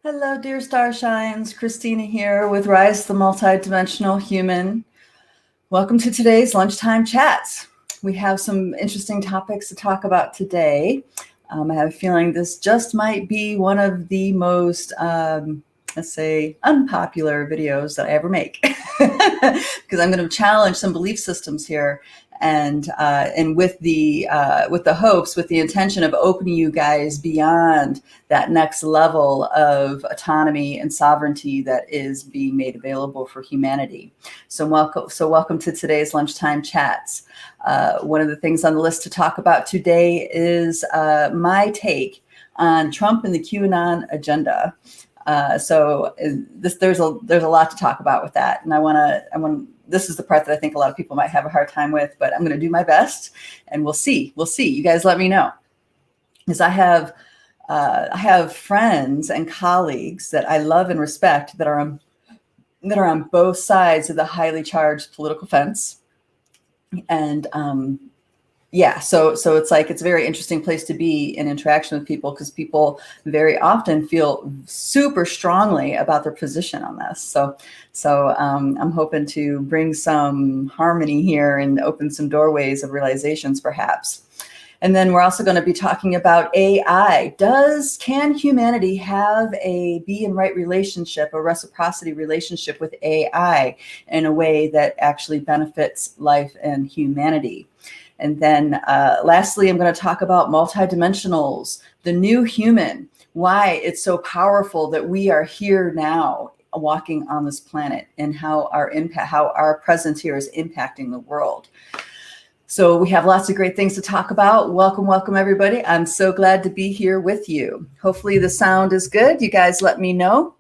Hello, dear Starshines. Christina here with Rise the Multidimensional Human. Welcome to today's lunchtime chats. We have some interesting topics to talk about today. I have a feeling this just might be one of the most, let's say, unpopular videos that I ever make, because I'm going to challenge some belief systems here, and with the hopes, with the intention of opening you guys beyond that next level of autonomy and sovereignty that is being made available for humanity. So welcome to today's lunchtime chats. One of the things on the list to talk about today is my take on Trump and the QAnon agenda. There's a lot to talk about with that, and this is the part that I think a lot of people might have a hard time with, but I'm going to do my best, and we'll see. You guys let me know, because I have friends and colleagues that I love and respect that are on both sides of the highly charged political fence, and so it's like it's a very interesting place to be in interaction with people, because people very often feel super strongly about their position on this. So I'm hoping to bring some harmony here and open some doorways of realizations, perhaps. And then we're also going to be talking about AI. Can humanity have a be and right relationship, a reciprocity relationship with AI in a way that actually benefits life and humanity? And then lastly, I'm going to talk about multidimensionals, the new human, why it's so powerful that we are here now walking on this planet, and how our presence here is impacting the world. So we have lots of great things to talk about. Welcome, everybody. I'm so glad to be here with you. Hopefully the sound is good. You guys let me know.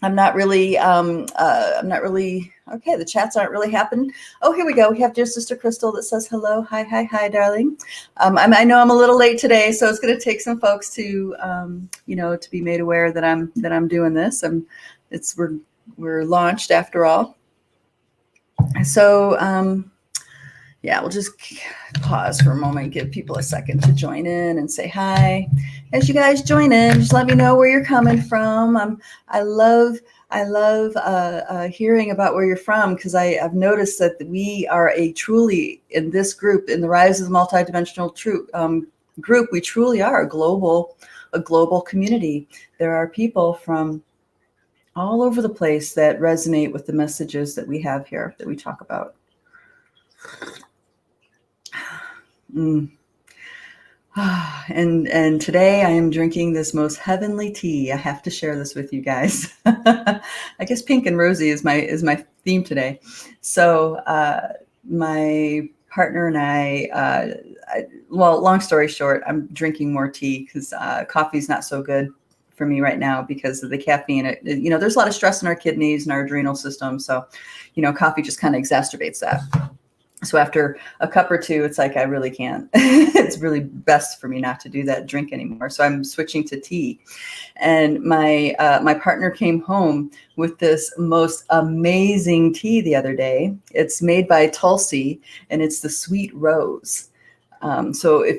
I'm not really, okay, the chats aren't really happening. Oh, here we go. We have dear Sister Crystal that says hello. Hi, darling. I know I'm a little late today, so it's going to take some folks to, to be made aware that I'm doing this. We're launched after all. So, yeah, we'll just pause for a moment, give people a second to join in and say hi. As you guys join in, just let me know where you're coming from. I love hearing about where you're from, because I've noticed that we are truly, in this group, in the Rise of the Multidimensional group, we truly are a global community. There are people from all over the place that resonate with the messages that we have here, that we talk about. And today I am drinking this most heavenly tea. I have to share this with you guys. I guess pink and rosy is my theme today. So my partner and I, long story short, I'm drinking more tea because coffee's not so good for me right now because of the caffeine. There's a lot of stress in our kidneys and our adrenal system. So, coffee just kind of exacerbates that. So after a cup or two, it's like I really can't. It's really best for me not to do that drink anymore. So I'm switching to tea. And my partner came home with this most amazing tea the other day. It's made by Tulsi, and it's the sweet rose. So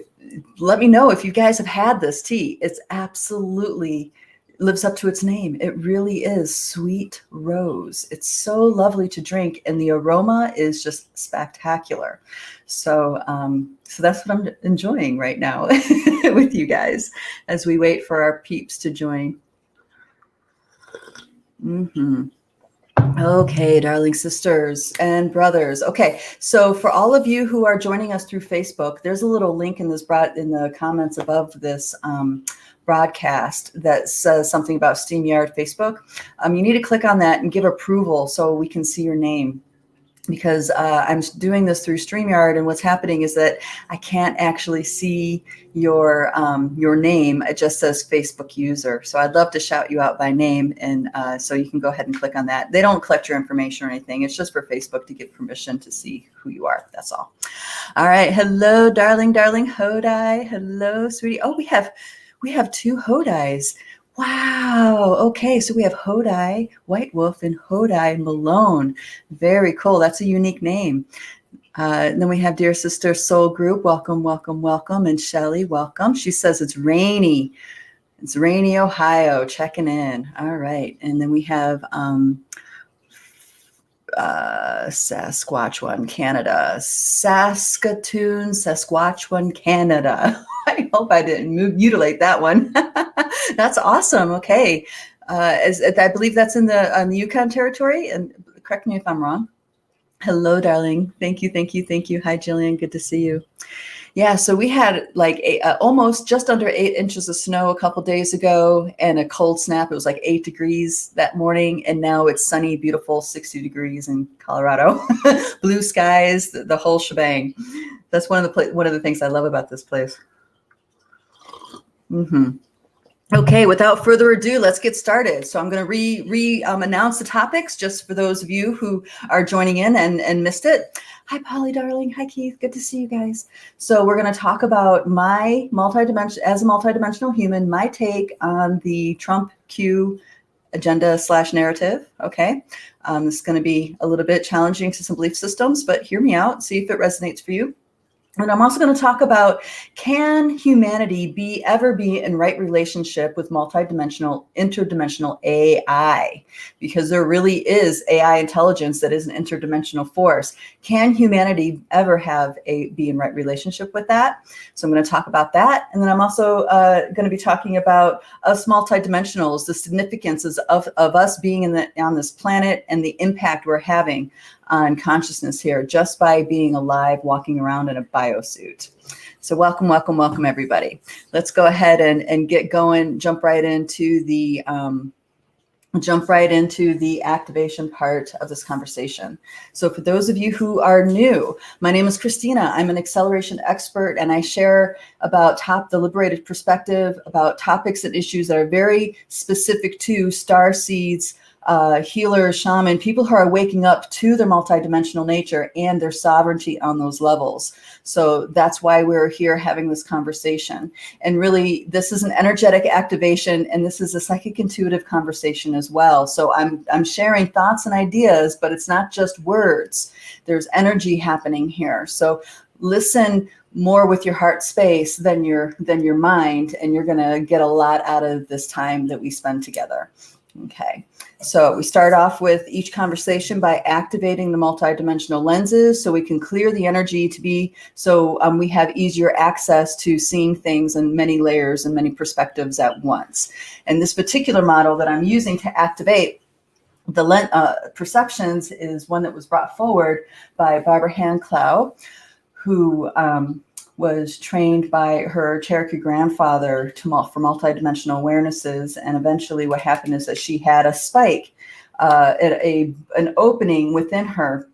let me know if you guys have had this tea. It's absolutely lives up to its name. It really is sweet rose. It's so lovely to drink, and the aroma is just spectacular. So that's what I'm enjoying right now with you guys as we wait for our peeps to join. Okay, darling sisters and brothers. Okay, so for all of you who are joining us through Facebook, there's a little link in the comments above this broadcast that says something about StreamYard Facebook. You need to click on that and give approval so we can see your name, because I'm doing this through StreamYard, and what's happening is that I can't actually see your name. It just says Facebook user. So I'd love to shout you out by name, and so you can go ahead and click on that. They don't collect your information or anything. It's just for Facebook to give permission to see who you are. That's all. All right. Hello, darling Hodai. Hello, sweetie. Oh, we have two Hodais. Wow. Okay. So we have Hodai White Wolf and Hodai Malone. Very cool. That's a unique name. And then we have dear sister Soul Group. Welcome. And Shelly, welcome. She says it's rainy. It's rainy Ohio, checking in. All right. And then we have Saskatchewan, Canada. Saskatchewan, Canada. I hope I didn't mutilate that one. That's awesome. Okay. I believe that's in the Yukon territory. And correct me if I'm wrong. Hello, darling. Thank you. Hi, Jillian. Good to see you. Yeah, so we had like almost just under 8 inches of snow a couple days ago and a cold snap. It was like 8 degrees that morning. And now it's sunny, beautiful, 60 degrees in Colorado. Blue skies, the whole shebang. That's one of the things I love about this place. Okay, without further ado, let's get started. So I'm going to announce the topics just for those of you who are joining in and missed it. Hi, Polly, darling. Hi, Keith. Good to see you guys. So we're going to talk about my multidimensional human, my take on the Trump Q agenda / narrative. Okay. This is going to be a little bit challenging to some belief systems, but hear me out. See if it resonates for you. And I'm also going to talk about, can humanity ever be in right relationship with interdimensional AI? Because there really is AI intelligence that is an interdimensional force. Can humanity ever be in right relationship with that? So I'm going to talk about that. And then I'm also going to be talking about us multidimensionals, the significances of us being on this planet and the impact we're having on consciousness here just by being alive, walking around in a biosuit. So welcome, everybody. Let's go ahead and get going, jump right into the activation part of this conversation. So for those of you who are new, my name is Christina. I'm an acceleration expert, and I share about the liberated perspective, about topics and issues that are very specific to star seeds, healers, shaman, people who are waking up to their multidimensional nature and their sovereignty on those levels. So that's why we're here having this conversation. And really, this is an energetic activation, and this is a psychic intuitive conversation as well. So I'm sharing thoughts and ideas, but it's not just words. There's energy happening here. So listen more with your heart space than your mind, and you're going to get a lot out of this time that we spend together. Okay. So we start off with each conversation by activating the multidimensional lenses so we can clear the energy we have easier access to seeing things in many layers and many perspectives at once. And this particular model that I'm using to activate the perceptions is one that was brought forward by Barbara Hand-Clow, who was trained by her Cherokee grandfather for multidimensional awarenesses. And eventually what happened is that she had a spike, an opening within her,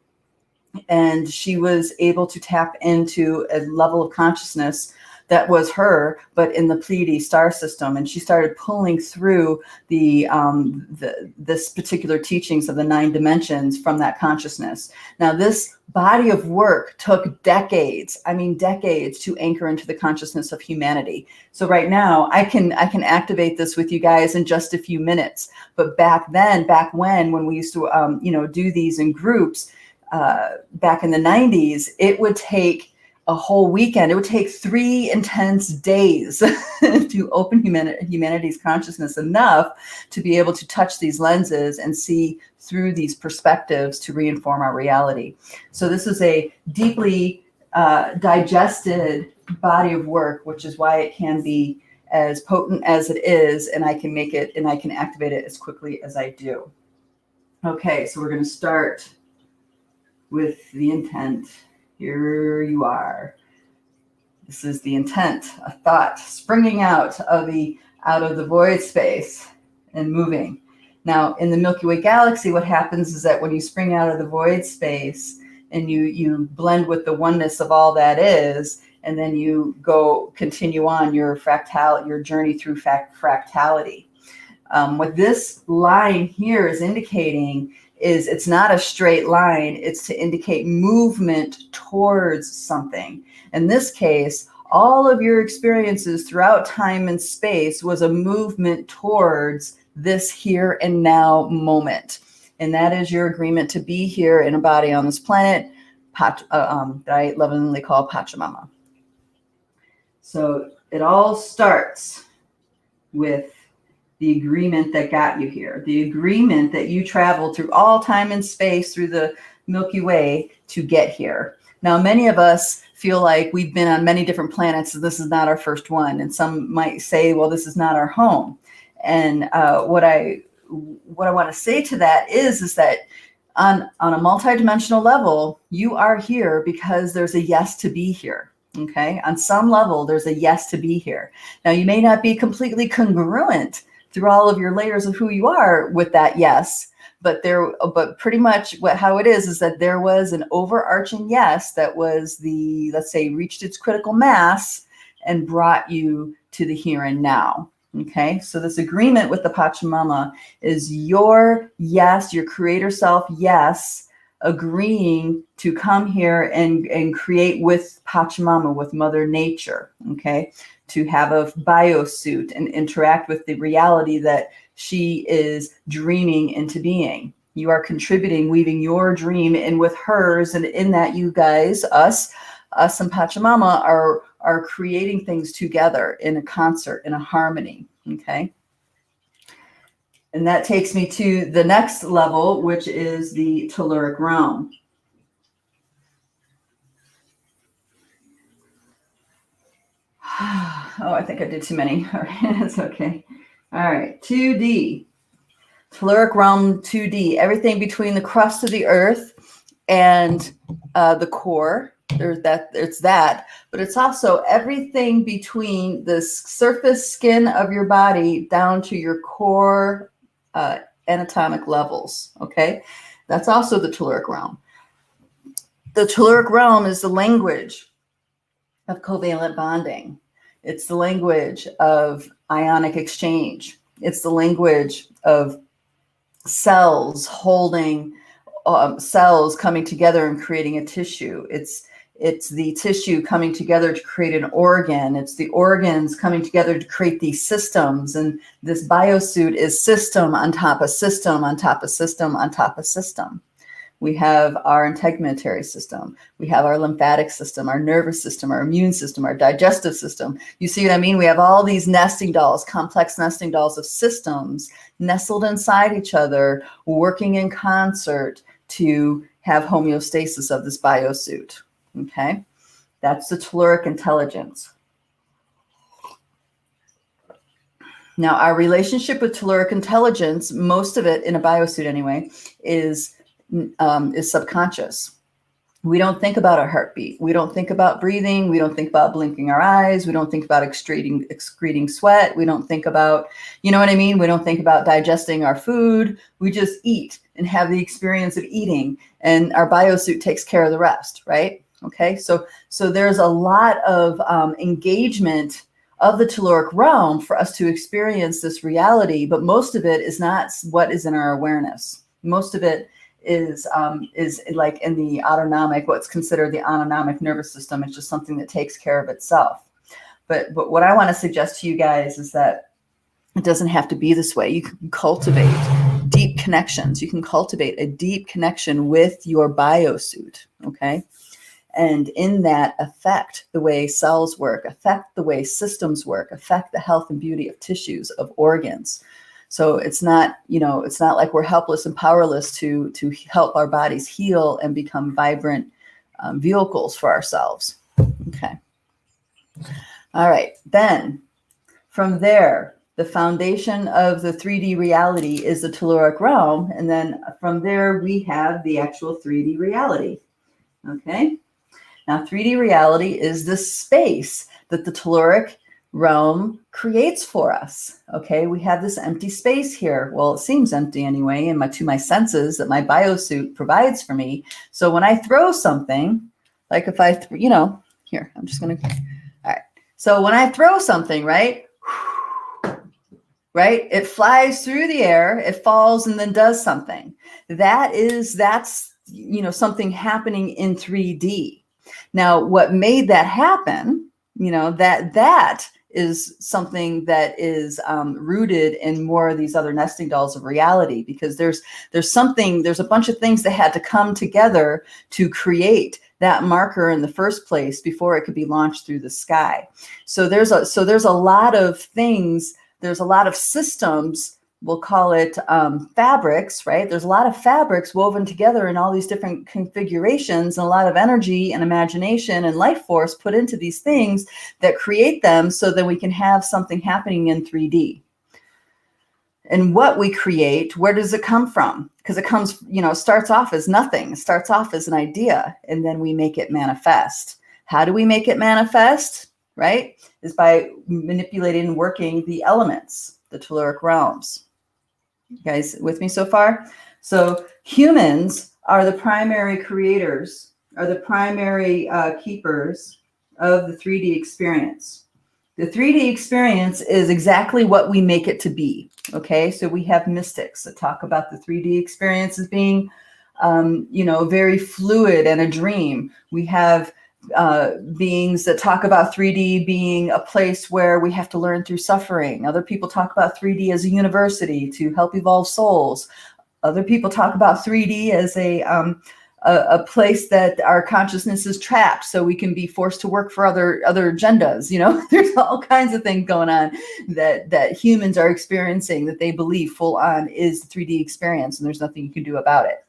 and she was able to tap into a level of consciousness that was her, but in the Pleiades star system. And she started pulling through this particular teachings of the 9 dimensions from that consciousness. Now, this body of work took decades to anchor into the consciousness of humanity. So right now I can activate this with you guys in just a few minutes. But back when we used to, do these in groups, back in the 90s, it would take a whole weekend. It would take 3 intense days to open humanity's consciousness enough to be able to touch these lenses and see through these perspectives to reinform our reality. So this is a deeply digested body of work, which is why it can be as potent as it is, and I can activate it as quickly as I do. Okay, so we're going to start with the intent. Here you are. This is the intent, a thought springing out of the void space and moving. Now, in the Milky Way galaxy, what happens is that when you spring out of the void space and you blend with the oneness of all that is, and then you continue on your journey through fractality. What this line here is indicating is it's not a straight line. It's to indicate movement towards something. In this case, all of your experiences throughout time and space was a movement towards this here and now moment. And that is your agreement to be here in a body on this planet, that I lovingly call Pachamama. So it all starts with the agreement that got you here, the agreement that you traveled through all time and space through the Milky Way to get here. Now, many of us feel like we've been on many different planets, so this is not our first one. And some might say, well, this is not our home. And what I want to say to that is that on a multidimensional level, you are here because there's a yes to be here. Okay. On some level, there's a yes to be here. Now, you may not be completely congruent through all of your layers of who you are with that yes, but pretty much how it is that there was an overarching yes that was let's say, reached its critical mass and brought you to the here and now. Okay, so this agreement with the Pachamama is your yes, your creator self yes, agreeing to come here and create with Pachamama, with Mother Nature, okay, to have a biosuit and interact with the reality that she is dreaming into being. You are contributing, weaving your dream in with hers, and in that you guys, us and Pachamama are creating things together in a concert, in a harmony, okay? And that takes me to the next level, which is the Tuloric Realm. Oh, I think I did too many. All right, that's okay. All right, 2D. Tuloric Realm 2D, everything between the crust of the earth and the core. There's that, but it's also everything between the surface skin of your body down to your core anatomic levels, okay? That's also the Tuloric Realm. The Tuloric Realm is the language of covalent bonding. It's the language of ionic exchange. It's the language of cells holding cells coming together and creating a tissue. It's the tissue coming together to create an organ. It's the organs coming together to create these systems. And this biosuit is system on top of system on top of system on top of system. We have our integumentary system. We have our lymphatic system, our nervous system, our immune system, our digestive system. You see what I mean? We have all these nesting dolls, complex nesting dolls of systems nestled inside each other, working in concert to have homeostasis of this biosuit. Okay, that's the Tuloric intelligence. Now, our relationship with Tuloric intelligence, most of it in a biosuit anyway, is subconscious. We don't think about our heartbeat. We don't think about breathing. We don't think about blinking our eyes. We don't think about excreting sweat. We don't think about, you know what I mean? We don't think about digesting our food. We just eat and have the experience of eating, and our biosuit takes care of the rest, right? Okay, so there's a lot of engagement of the Tuloric Realm for us to experience this reality, but most of it is not what is in our awareness. Most of it is like in the autonomic, what's considered the autonomic nervous system. It's just something that takes care of itself. But what I want to suggest to you guys is that it doesn't have to be this way. You can cultivate deep connections. You can cultivate a deep connection with your biosuit, okay? And in that, affect the way cells work, affect the way systems work, affect the health and beauty of tissues, of organs. So it's not, it's not like we're helpless and powerless to help our bodies heal and become vibrant vehicles for ourselves. Okay. All right. Then from there, the foundation of the 3D reality is the Tuloric Realm. And then from there, we have the actual 3D reality. Okay. Now, 3D reality is the space that the Tuloric Realm creates for us. Okay, we have this empty space here. Well, it seems empty anyway, to my senses that my biosuit provides for me. So when I throw something, like if I, here, I'm just going to, all right. So when I throw something, right, it flies through the air, it falls and then does something. That's something happening in 3D. Now, what made that happen, that is something that is rooted in more of these other nesting dolls of reality, because there's a bunch of things that had to come together to create that marker in the first place before it could be launched through the sky. So there's a lot of things there's a lot of systems, we'll call it fabrics, right? There's a lot of fabrics woven together in all these different configurations, and a lot of energy and imagination and life force put into these things that create them so that we can have something happening in 3D. And what we create, where does it come from? Because it comes, starts off as nothing, starts off as an idea, and then we make it manifest. How do we make it manifest, right? Is by manipulating and working the elements, the Tuloric realms. You guys with me so far? So humans are the primary creators, are the primary keepers of the 3D experience. The 3D experience is exactly what we make it to be. Okay, so we have mystics that talk about the 3D experience as being, very fluid and a dream. We have beings that talk about 3D being a place where we have to learn through suffering. Other people talk about 3D as a university to help evolve souls. Other people talk about 3D as a place that our consciousness is trapped, so we can be forced to work for other agendas. There's all kinds of things going on that humans are experiencing that they believe full on is the 3D experience, and there's nothing you can do about it.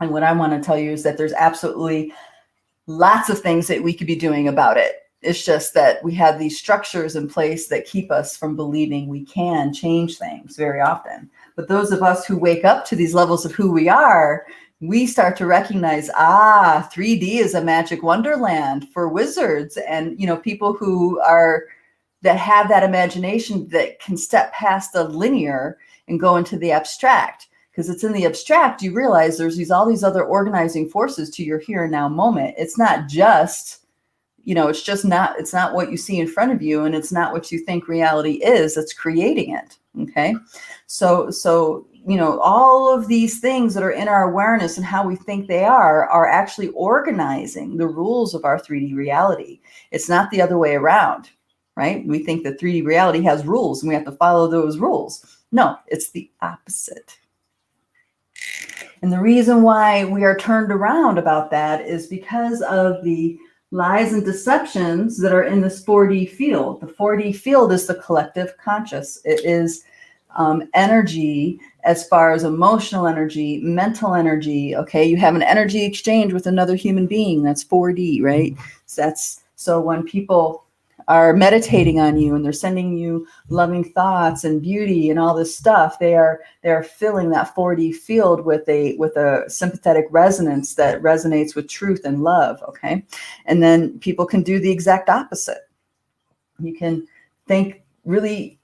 And what I want to tell you is that there's absolutely lots of things that we could be doing about it. It's just that we have these structures in place that keep us from believing we can change things very often. But those of us who wake up to these levels of who we are, we start to recognize, 3D is a magic wonderland for wizards and, people that have that imagination that can step past the linear and go into the abstract. Because it's in the abstract, you realize there's all these other organizing forces to your here and now moment. It's not just, it's not what you see in front of you, and it's not what you think reality is that's creating it. Okay. So, all of these things that are in our awareness and how we think they are actually organizing the rules of our 3D reality. It's not the other way around, right? We think that 3D reality has rules and we have to follow those rules. No, it's the opposite. And the reason why we are turned around about that is because of the lies and deceptions that are in this 4D field. The 4D field is the collective conscious. It is energy as far as emotional energy, mental energy. Okay, you have an energy exchange with another human being. That's 4D, right? So when people are meditating on you and they're sending you loving thoughts and beauty and all this stuff, they're filling that 4D field with a sympathetic resonance that resonates with truth and love. Okay, and then people can do the exact opposite. You can think really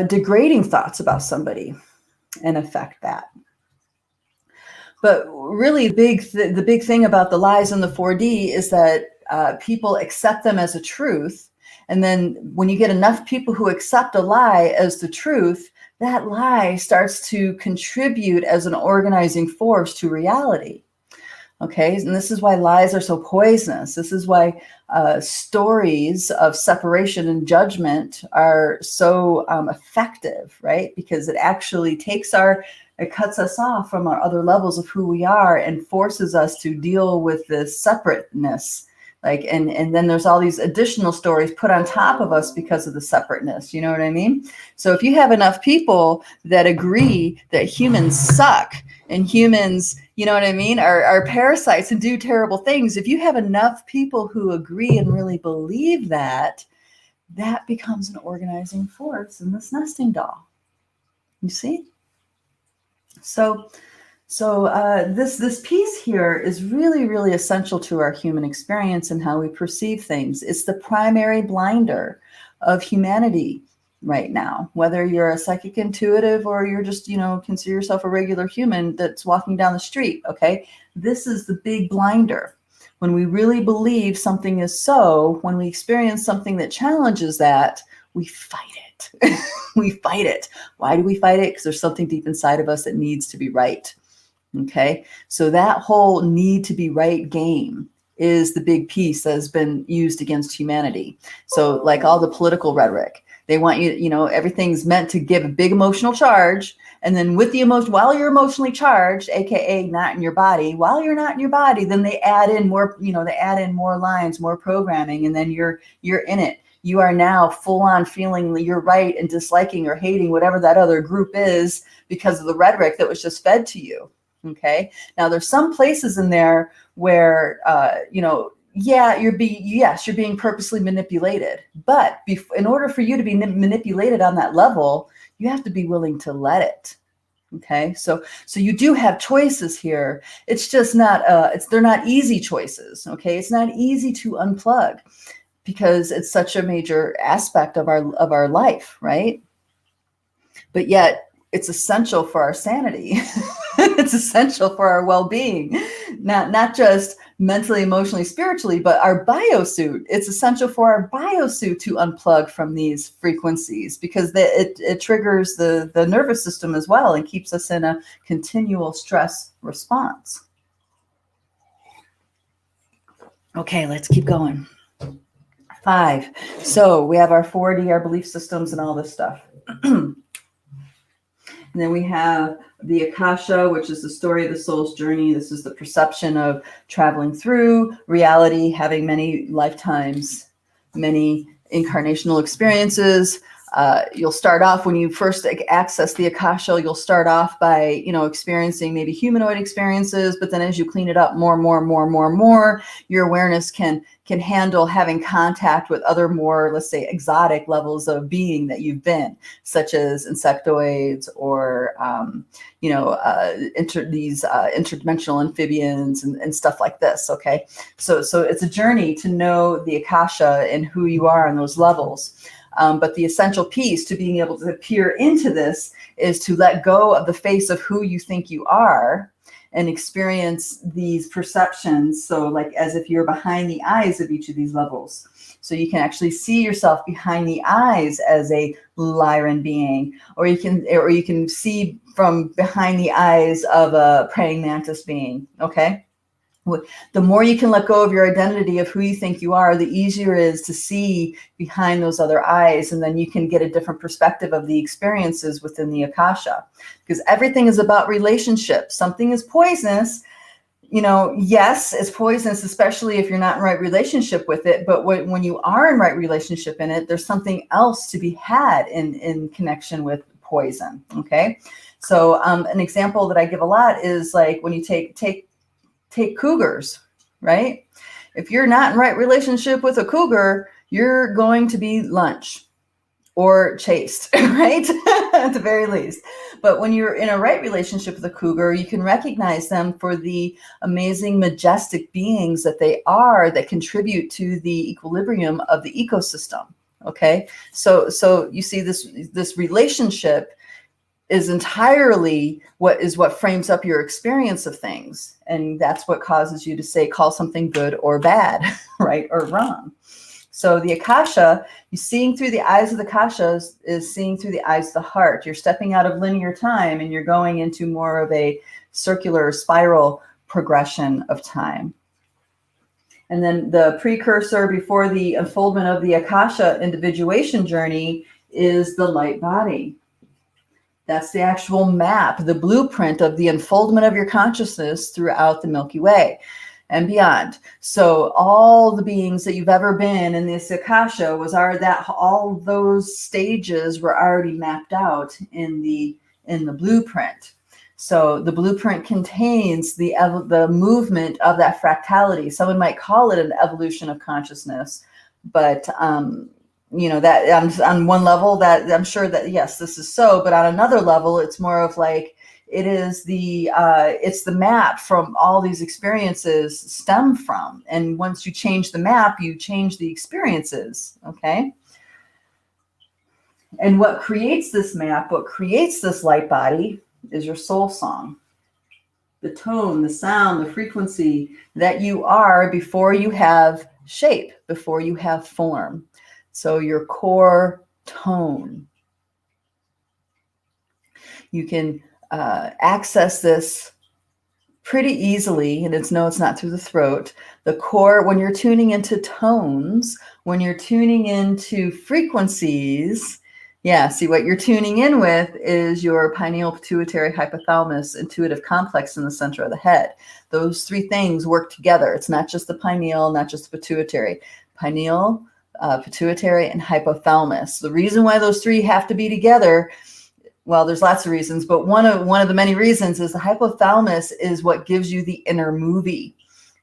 degrading thoughts about somebody and affect that. But really the big thing about the lies in the 4D is that people accept them as a truth. And then when you get enough people who accept a lie as the truth, that lie starts to contribute as an organizing force to reality. Okay, and this is why lies are so poisonous. This is why stories of separation and judgment are so effective, right? Because it actually it cuts us off from our other levels of who we are and forces us to deal with this separateness. And then there's all these additional stories put on top of us because of the separateness. You know what I mean? So if you have enough people that agree that humans suck and humans, you know what I mean, are parasites and do terrible things, if you have enough people who agree and really believe that becomes an organizing force in this nesting doll. You see? So this piece here is really, really essential to our human experience and how we perceive things. It's the primary blinder of humanity right now, whether you're a psychic intuitive or you're just, consider yourself a regular human that's walking down the street. Okay. This is the big blinder. When we really believe something is so, when we experience something that challenges that, we fight it. We fight it. Why do we fight it? Because there's something deep inside of us that needs to be right. Okay, so that whole need to be right game is the big piece that has been used against humanity. So like all the political rhetoric, they want you, everything's meant to give a big emotional charge. And then with the emotion, while you're emotionally charged, AKA not in your body, while you're not in your body, then they add in more, they add in more lines, more programming, and then you're in it. you are now full on feeling you're right and disliking or hating whatever that other group is because of the rhetoric that was just fed to you. Okay. Now there's some places in there where, yeah, you're being purposely manipulated, but in order for you to be manipulated on that level, you have to be willing to let it. Okay. So you do have choices here. It's just not, they're not easy choices. Okay. It's not easy to unplug because it's such a major aspect of our life. Right. But yet it's essential for our sanity. It's essential for our well-being, not just mentally, emotionally, spiritually, but our biosuit. It's essential for our biosuit to unplug from these frequencies because it triggers the nervous system as well and keeps us in a continual stress response. Okay, let's keep going. 5. So we have our 4D, our belief systems, and all this stuff. And then we have the Akasha, which is the story of the soul's journey. This is the perception of traveling through reality, having many lifetimes, many incarnational experiences. You'll start off when you first access the Akasha, you'll start off by, experiencing maybe humanoid experiences, but then as you clean it up more, your awareness can handle having contact with other more, let's say, exotic levels of being that you've been, such as insectoids or, these interdimensional amphibians and stuff like this. Okay. So it's a journey to know the Akasha and who you are on those levels. But the essential piece to being able to peer into this is to let go of the face of who you think you are and experience these perceptions. So like as if you're behind the eyes of each of these levels. So you can actually see yourself behind the eyes as a Lyran being, or you can see from behind the eyes of a praying mantis being. Okay. The more you can let go of your identity of who you think you are, the easier it is to see behind those other eyes. And then you can get a different perspective of the experiences within the Akasha, because everything is about relationships. Something is poisonous. Yes, it's poisonous, especially if you're not in right relationship with it. But when you are in right relationship in it, there's something else to be had in connection with poison. Okay. So an example that I give a lot is like when you take cougars, right? If you're not in right relationship with a cougar, you're going to be lunch or chased, right? At the very least. But when you're in a right relationship with a cougar, you can recognize them for the amazing, majestic beings that they are that contribute to the equilibrium of the ecosystem. Okay. So you see this relationship is entirely what frames up your experience of things. And that's what causes you to call something good or bad, right or wrong. So the Akasha, you seeing through the eyes of the Akasha is seeing through the eyes of the heart. You're stepping out of linear time and you're going into more of a circular spiral progression of time. And then the precursor before the unfoldment of the Akasha individuation journey is the Lightbody. That's the actual map, the blueprint of the unfoldment of your consciousness throughout the Milky Way and beyond. So all the beings that you've ever been in this Akasha all those stages were already mapped out in the blueprint. So the blueprint contains the movement of that fractality. Someone might call it an evolution of consciousness, but that on one level that I'm sure that, yes, this is so, but on another level, it's more of like, it's the map from all these experiences stem from. And once you change the map, you change the experiences. Okay. And what creates this map, what creates this light body is your soul song. The tone, the sound, the frequency that you are before you have shape, before you have form. So your core tone. You can access this pretty easily, and it's not through the throat. The core, when you're tuning into tones, when you're tuning into frequencies, see what you're tuning in with is your pineal, pituitary, hypothalamus, intuitive complex in the center of the head. Those three things work together. It's not just the pineal, not just the pituitary. Pineal, pituitary, and hypothalamus. The reason why those three have to be together, well, there's lots of reasons, but one of the many reasons is the hypothalamus is what gives you the inner movie.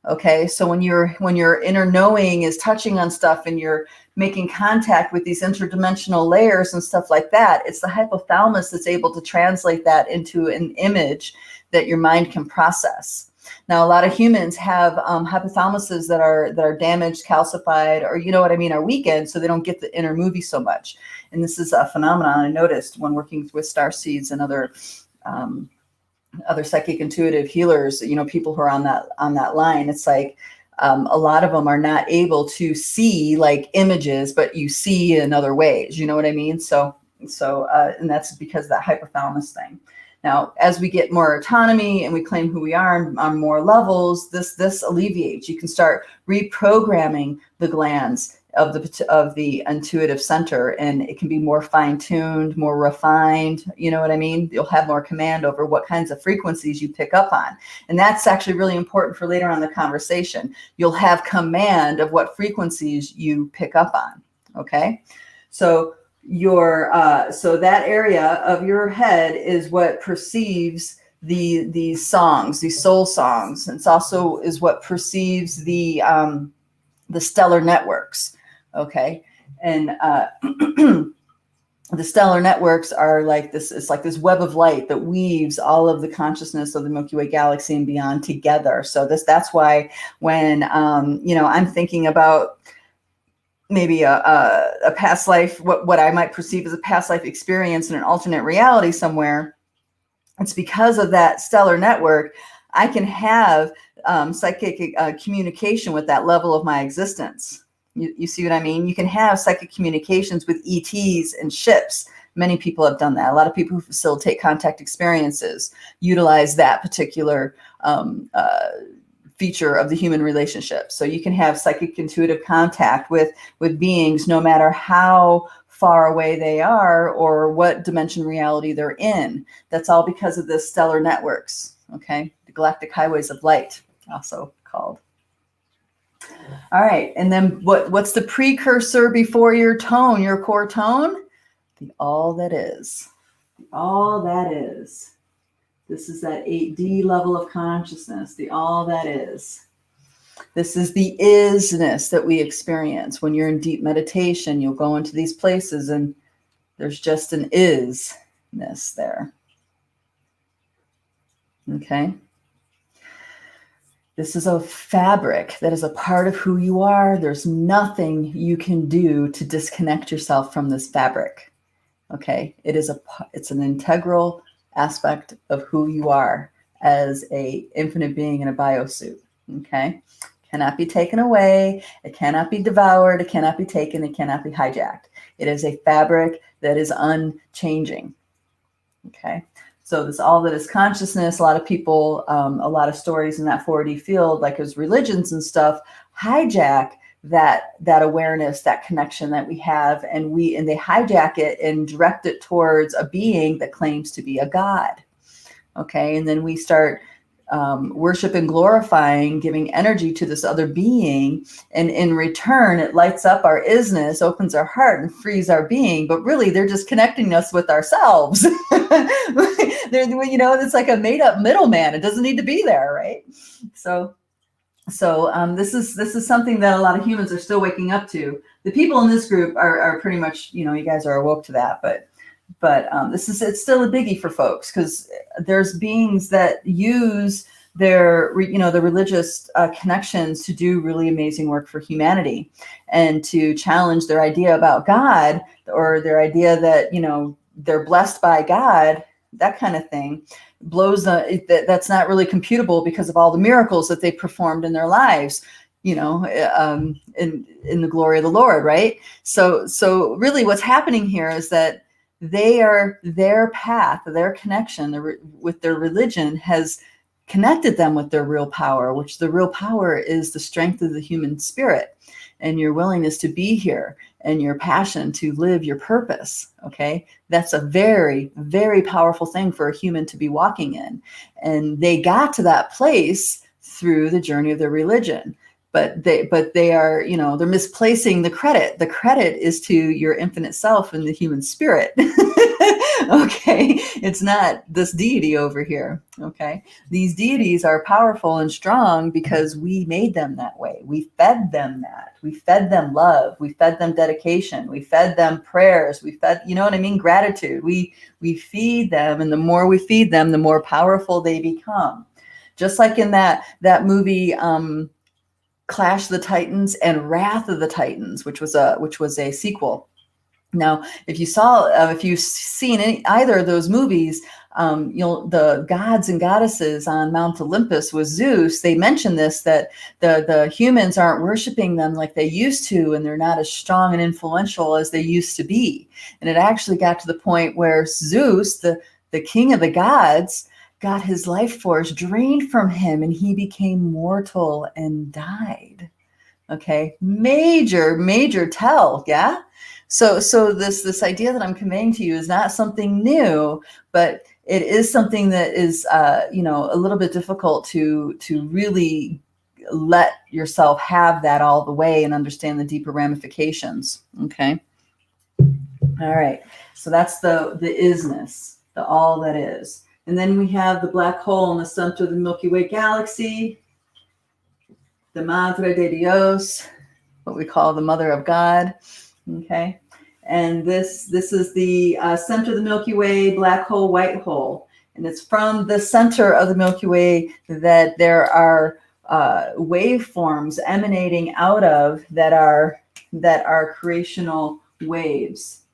Okay, so when your inner knowing is touching on stuff and you're making contact with these interdimensional layers and stuff like that, it's the hypothalamus that's able to translate that into an image that your mind can process. Now, a lot of humans have hypothalamuses that are damaged, calcified, or you know what I mean, are weakened, so they don't get the inner movie so much. And this is a phenomenon I noticed when working with star seeds and other psychic intuitive healers, you know, people who are on that line. It's like a lot of them are not able to see like images, but you see in other ways, you know what I mean? So and that's because of that hypothalamus thing. Now, as we get more autonomy and we claim who we are on more levels, this alleviates. You can start reprogramming the glands of the intuitive center, and it can be more fine-tuned, more refined. You know what I mean? You'll have more command over what kinds of frequencies you pick up on. And that's actually really important for later on in the conversation. You'll have command of what frequencies you pick up on. Okay? So so that area of your head is what perceives these songs, these soul songs. It's also is what perceives the stellar networks. Okay. And the stellar networks are like this, it's like this web of light that weaves all of the consciousness of the Milky Way galaxy and beyond together. So that's why when I'm thinking about maybe a past life, what I might perceive as a past life experience in an alternate reality somewhere, it's because of that stellar network. I can have psychic communication with that level of my existence. You see what I mean? You can have psychic communications with ETs and ships. Many people have done that. A lot of people who facilitate contact experiences utilize that particular feature of the human relationship. So you can have psychic intuitive contact with beings no matter how far away they are or what dimension reality they're in. That's all because of the stellar networks. Okay, the galactic highways of light, also called. All right, and then what's the precursor before your tone, your core tone? The all that is. The all that is. This is that 8D level of consciousness, the all that is. This is the isness that we experience. When you're in deep meditation, you'll go into these places and there's just an isness there. Okay? This is a fabric that is a part of who you are. There's nothing you can do to disconnect yourself from this fabric. Okay? It's an integral aspect of who you are as a infinite being in a biosuit. Okay? Cannot be taken away. It cannot be devoured. It cannot be taken. It cannot be hijacked. It is a fabric that is unchanging. Okay? So this all that is consciousness, a lot of people, a lot of stories in that 4D field, like as religions and stuff, hijack that awareness, that connection that we have, and they hijack it and direct it towards a being that claims to be a god. Okay, and then we start worship and glorifying, giving energy to this other being, and in return, it lights up our isness, opens our heart, and frees our being. But really, they're just connecting us with ourselves. It's like a made-up middleman. It doesn't need to be there, right? So this is something that a lot of humans are still waking up to. The people in this group are pretty much, you guys are awoke to that, but it's still a biggie for folks, because there's beings that use their, the religious connections to do really amazing work for humanity and to challenge their idea about God, or their idea that, they're blessed by God, that kind of thing. That's not really computable because of all the miracles that they performed in their lives, in the glory of the Lord, right? So really what's happening here is that their path, their connection with their religion has connected them with their real power, which the real power is the strength of the human spirit and your willingness to be here and your passion to live your purpose. Okay. That's a very, very powerful thing for a human to be walking in. And they got to that place through the journey of their religion. but they are, they're misplacing the credit. The credit is to your infinite self and the human spirit. Okay, it's not this deity over here. Okay, these deities are powerful and strong because we made them that way. We fed them that. We fed them love. We fed them dedication. We fed them prayers. We fed, gratitude. We feed them, and the more we feed them, the more powerful they become. Just like in that movie, Clash of the Titans and Wrath of the Titans, which was a sequel. Now, if you've seen either of those movies, the gods and goddesses on Mount Olympus with Zeus, they mention this, that the humans aren't worshiping them like they used to, and they're not as strong and influential as they used to be. And it actually got to the point where Zeus, the king of the gods, got his life force drained from him, and he became mortal and died. Okay, major tell, yeah. So this idea that I'm conveying to you is not something new, but it is something that is a little bit difficult to really let yourself have that all the way and understand the deeper ramifications. Okay. All right. So that's the isness, the all that is. And then we have the black hole in the center of the Milky Way galaxy, the Madre de Dios, what we call the Mother of God. Okay, and this is the center of the Milky Way, black hole, white hole, and it's from the center of the Milky Way that there are waveforms emanating out of that are creational waves.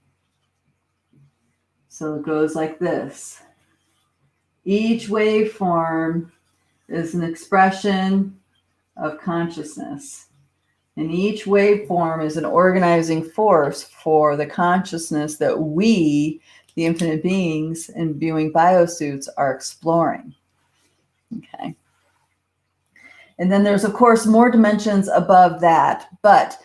So it goes like this. Each waveform is an expression of consciousness. And each waveform is an organizing force for the consciousness that we, the infinite beings in viewing biosuits, are exploring. Okay. And then there's, of course, more dimensions above that. But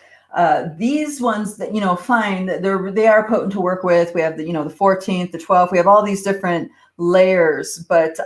these ones that, fine, they are potent to work with. We have the 14th, the 12th. We have all these different layers, but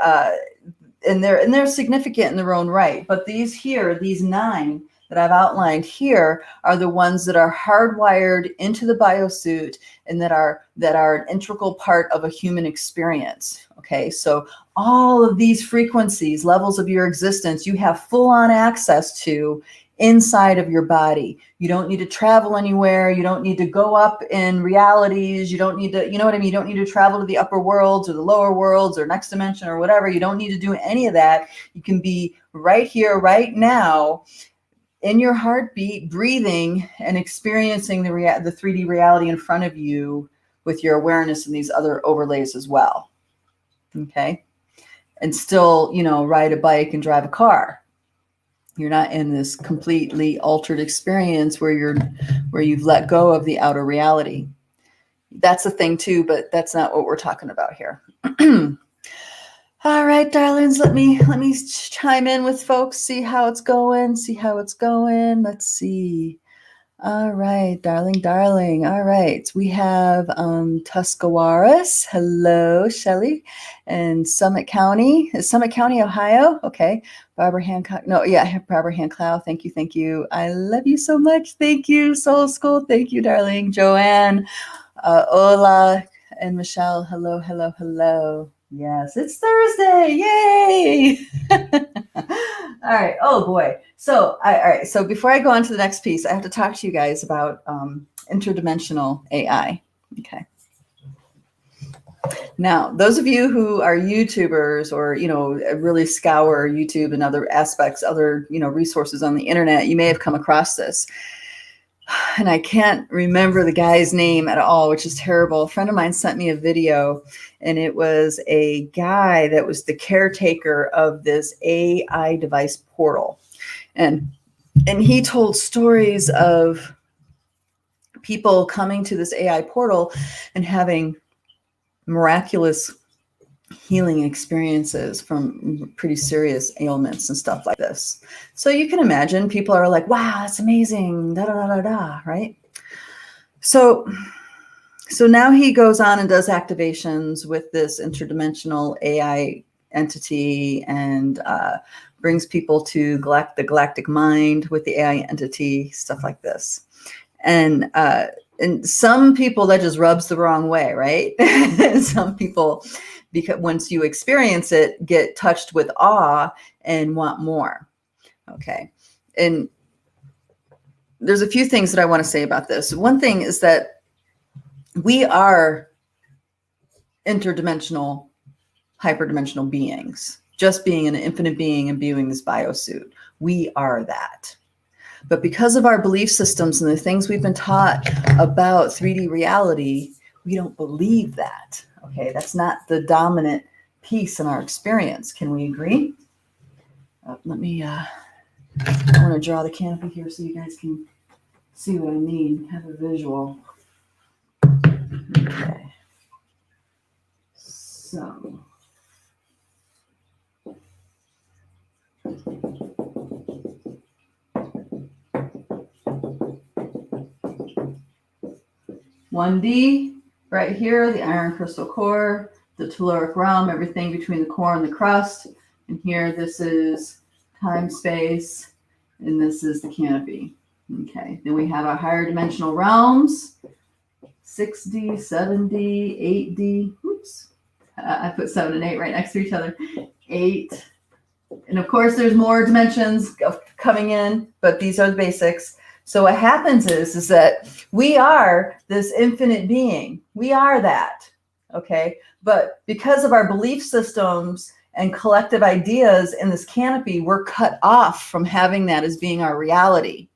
and they're significant in their own right. But these 9 that I've outlined here are the ones that are hardwired into the biosuit and that are an integral part of a human experience. Okay, so all of these frequencies, levels of your existence, you have full-on access to inside of your body. You don't need to travel anywhere. You don't need to go up in realities. You don't need to, you know what I mean? You don't need to travel to the upper worlds or the lower worlds or next dimension or whatever. You don't need to do any of that. You can be right here, right now, in your heartbeat, breathing and experiencing the 3D reality in front of you with your awareness and these other overlays as well. Okay. And still, ride a bike and drive a car. You're not in this completely altered experience where you've let go of the outer reality. That's a thing too, but that's not what we're talking about here. All right, darlings, let me chime in with folks, see how it's going. Let's see. All right, darling. All right, we have Tuscarawas. Hello, Shelley. And Summit County. Is Summit County, Ohio? Okay. Barbara Hancock. No, yeah, Barbara Hancock. Thank you. I love you so much. Thank you, Soul School. Thank you, darling. Joanne, Ola, and Michelle. Hello. Yes, it's Thursday. Yay! All right. Oh boy. So, all right. So before I go on to the next piece, I have to talk to you guys about interdimensional AI. Okay. Now, those of you who are YouTubers or, really scour YouTube and other aspects, other, resources on the internet, you may have come across this. And I can't remember the guy's name at all, which is terrible. A friend of mine sent me a video, and it was a guy that was the caretaker of this AI device portal. And he told stories of people coming to this AI portal and having miraculous healing experiences from pretty serious ailments and stuff like this. So you can imagine people are like, wow, that's amazing, right? So now he goes on and does activations with this interdimensional AI entity and brings people to the galactic mind with the AI entity, stuff like this. And some people that just rubs the wrong way, right? Some people, because once you experience it, get touched with awe and want more. Okay. And there's a few things that I want to say about this. One thing is that we are interdimensional, hyperdimensional beings, just being an infinite being and viewing this biosuit. We are that. But because of our belief systems and the things we've been taught about 3D reality, we don't believe that. Okay, that's not the dominant piece in our experience. Can we agree? Let me, I want to draw the canopy here so you guys can see what I mean, have a visual. Okay. So. One D right here, the iron crystal core, the Tuloric Realm, everything between the core and the crust. And here, this is time, space, and this is the canopy. Okay, then we have our higher dimensional realms, 6D, 7D, 8D. Oops, I put 7 and 8 right next to each other. 8. And of course, there's more dimensions coming in, but these are the basics. So what happens is that we are this infinite being. We are that, okay? But because of our belief systems and collective ideas in this canopy, we're cut off from having that as being our reality,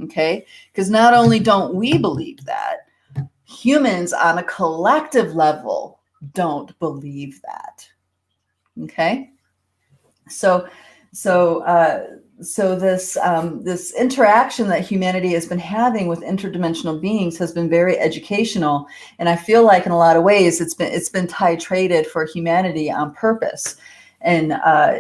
okay? Because not only don't we believe that, humans on a collective level don't believe that, okay? So this interaction that humanity has been having with interdimensional beings has been very educational, and I feel like in a lot of ways it's been titrated for humanity on purpose. And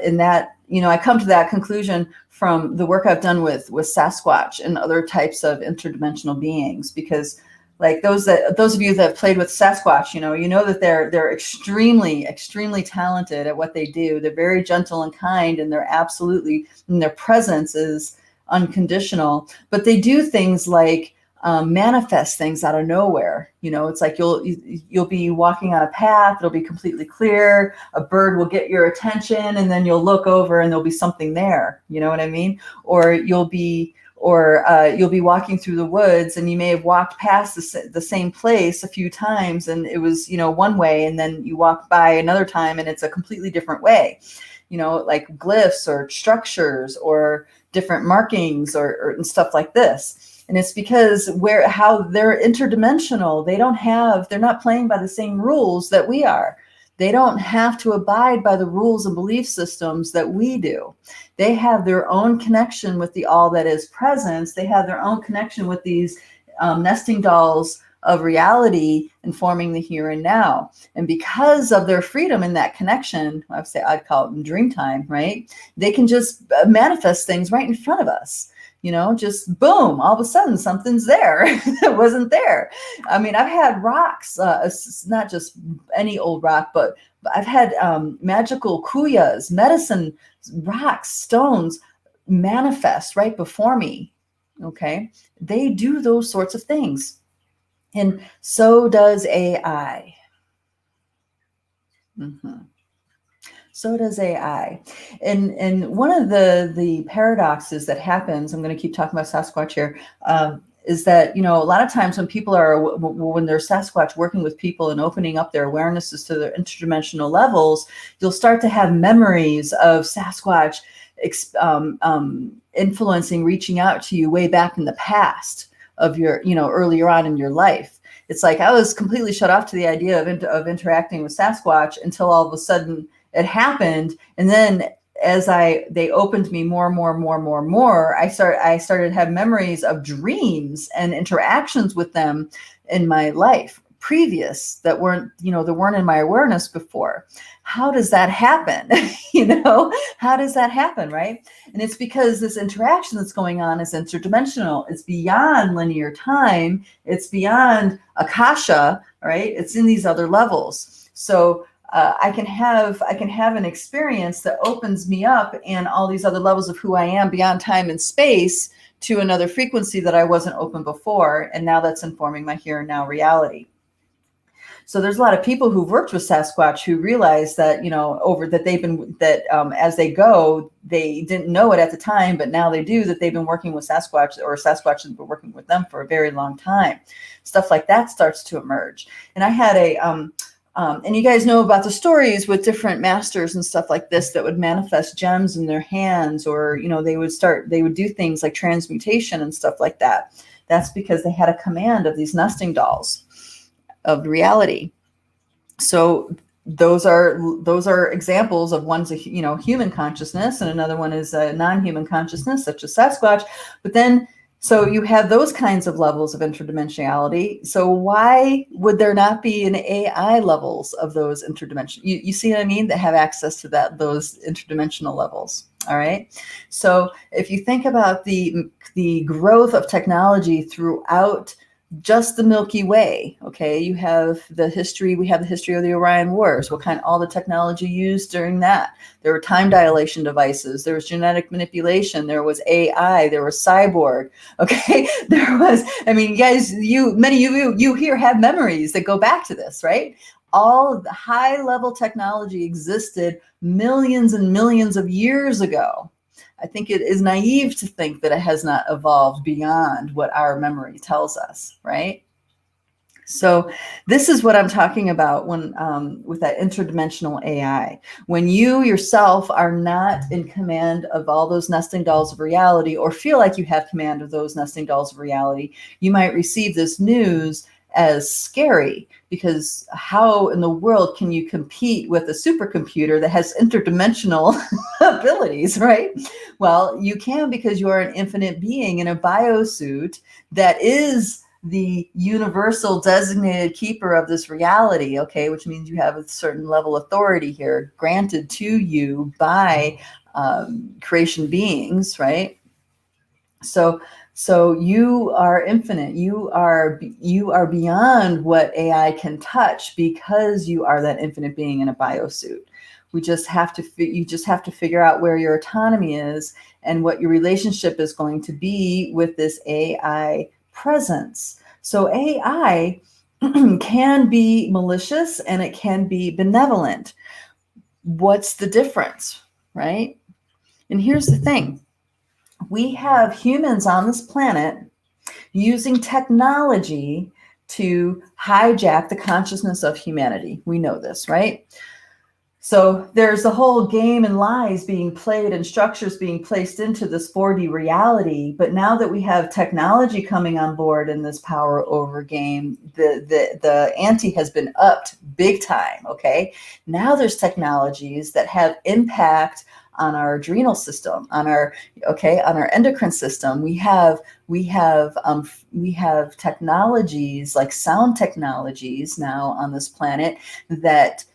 in that, I come to that conclusion from the work I've done with Sasquatch and other types of interdimensional beings, because like those of you that have played with Sasquatch, you know that they're extremely, extremely talented at what they do. They're very gentle and kind, and and their presence is unconditional. But they do things like manifest things out of nowhere. It's like you'll be walking on a path, it'll be completely clear, a bird will get your attention, and then you'll look over and there'll be something there. You know what I mean? Or you'll be walking through the woods, and you may have walked past the same place a few times, and it was, one way, and then you walk by another time and it's a completely different way, like glyphs or structures or different markings or and stuff like this. And it's because how they're interdimensional, they're not playing by the same rules that we are. They don't have to abide by the rules and belief systems that we do. They have their own connection with the all that is presence. They have their own connection with these nesting dolls of reality informing the here and now. And because of their freedom in that connection, I'd call it in dream time, right? They can just manifest things right in front of us. Just boom, all of a sudden something's there that wasn't there. I mean, I've had rocks, not just any old rock, but I've had magical kuyas, medicine rocks, stones manifest right before me, okay? They do those sorts of things. And so does AI. Mm-hmm. So does AI. And one of the paradoxes that happens, I'm going to keep talking about Sasquatch here, is that, a lot of times when they're Sasquatch working with people and opening up their awarenesses to their interdimensional levels, you'll start to have memories of Sasquatch influencing, reaching out to you way back in the past of your, earlier on in your life. It's like I was completely shut off to the idea of interacting with Sasquatch until all of a sudden it happened, and then as they opened me more, I started to have memories of dreams and interactions with them in my life previous that weren't in my awareness before. How does that happen? How does that happen, right? And it's because this interaction that's going on is interdimensional. It's beyond linear time. It's beyond Akasha, right? It's in these other levels. So I can have an experience that opens me up in all these other levels of who I am beyond time and space to another frequency that I wasn't open before, and now that's informing my here and now reality. So there's a lot of people who've worked with Sasquatch who realize that, as they go, they didn't know it at the time, but now they do, that they've been working with Sasquatch, or Sasquatch has been working with them for a very long time. Stuff like that starts to emerge. And I had and you guys know about the stories with different masters and stuff like this that would manifest gems in their hands, or, they would do things like transmutation and stuff like that. That's because they had a command of these nesting dolls of reality. So those are examples of one's a human consciousness, and another one is a non-human consciousness, such as Sasquatch. But then, so you have those kinds of levels of interdimensionality. So why would there not be an AI levels of those interdimensional? You see what I mean? That have access to those interdimensional levels. All right. So if you think about the growth of technology throughout just the Milky Way, okay, we have the history of the Orion Wars, all the technology used during that. There were time dilation devices, there was genetic manipulation, there was AI, there was cyborg, okay, there was, guys, many of you here have memories that go back to this, right? All of the high level technology existed millions and millions of years ago. I think it is naive to think that it has not evolved beyond what our memory tells us, right? So this is what I'm talking about when with that interdimensional AI. When you yourself are not in command of all those nesting dolls of reality, or feel like you have command of those nesting dolls of reality, you might receive this news as scary, because how in the world can you compete with a supercomputer that has interdimensional abilities, right? Well, you can, because you are an infinite being in a biosuit that is the universal designated keeper of this reality, okay, which means you have a certain level of authority here granted to you by creation beings, right? So you are infinite. You are beyond what AI can touch, because you are that infinite being in a biosuit. You just have to figure out where your autonomy is and what your relationship is going to be with this AI presence. So AI can be malicious and it can be benevolent. What's the difference, right? And here's the thing. We have humans on this planet using technology to hijack the consciousness of humanity. We know this, right? So there's a whole game and lies being played and structures being placed into this 4D reality. But now that we have technology coming on board in this power over game, the ante has been upped big time, okay? Now there's technologies that have impact on our adrenal system, on our endocrine system. We have technologies like sound technologies now on this planet that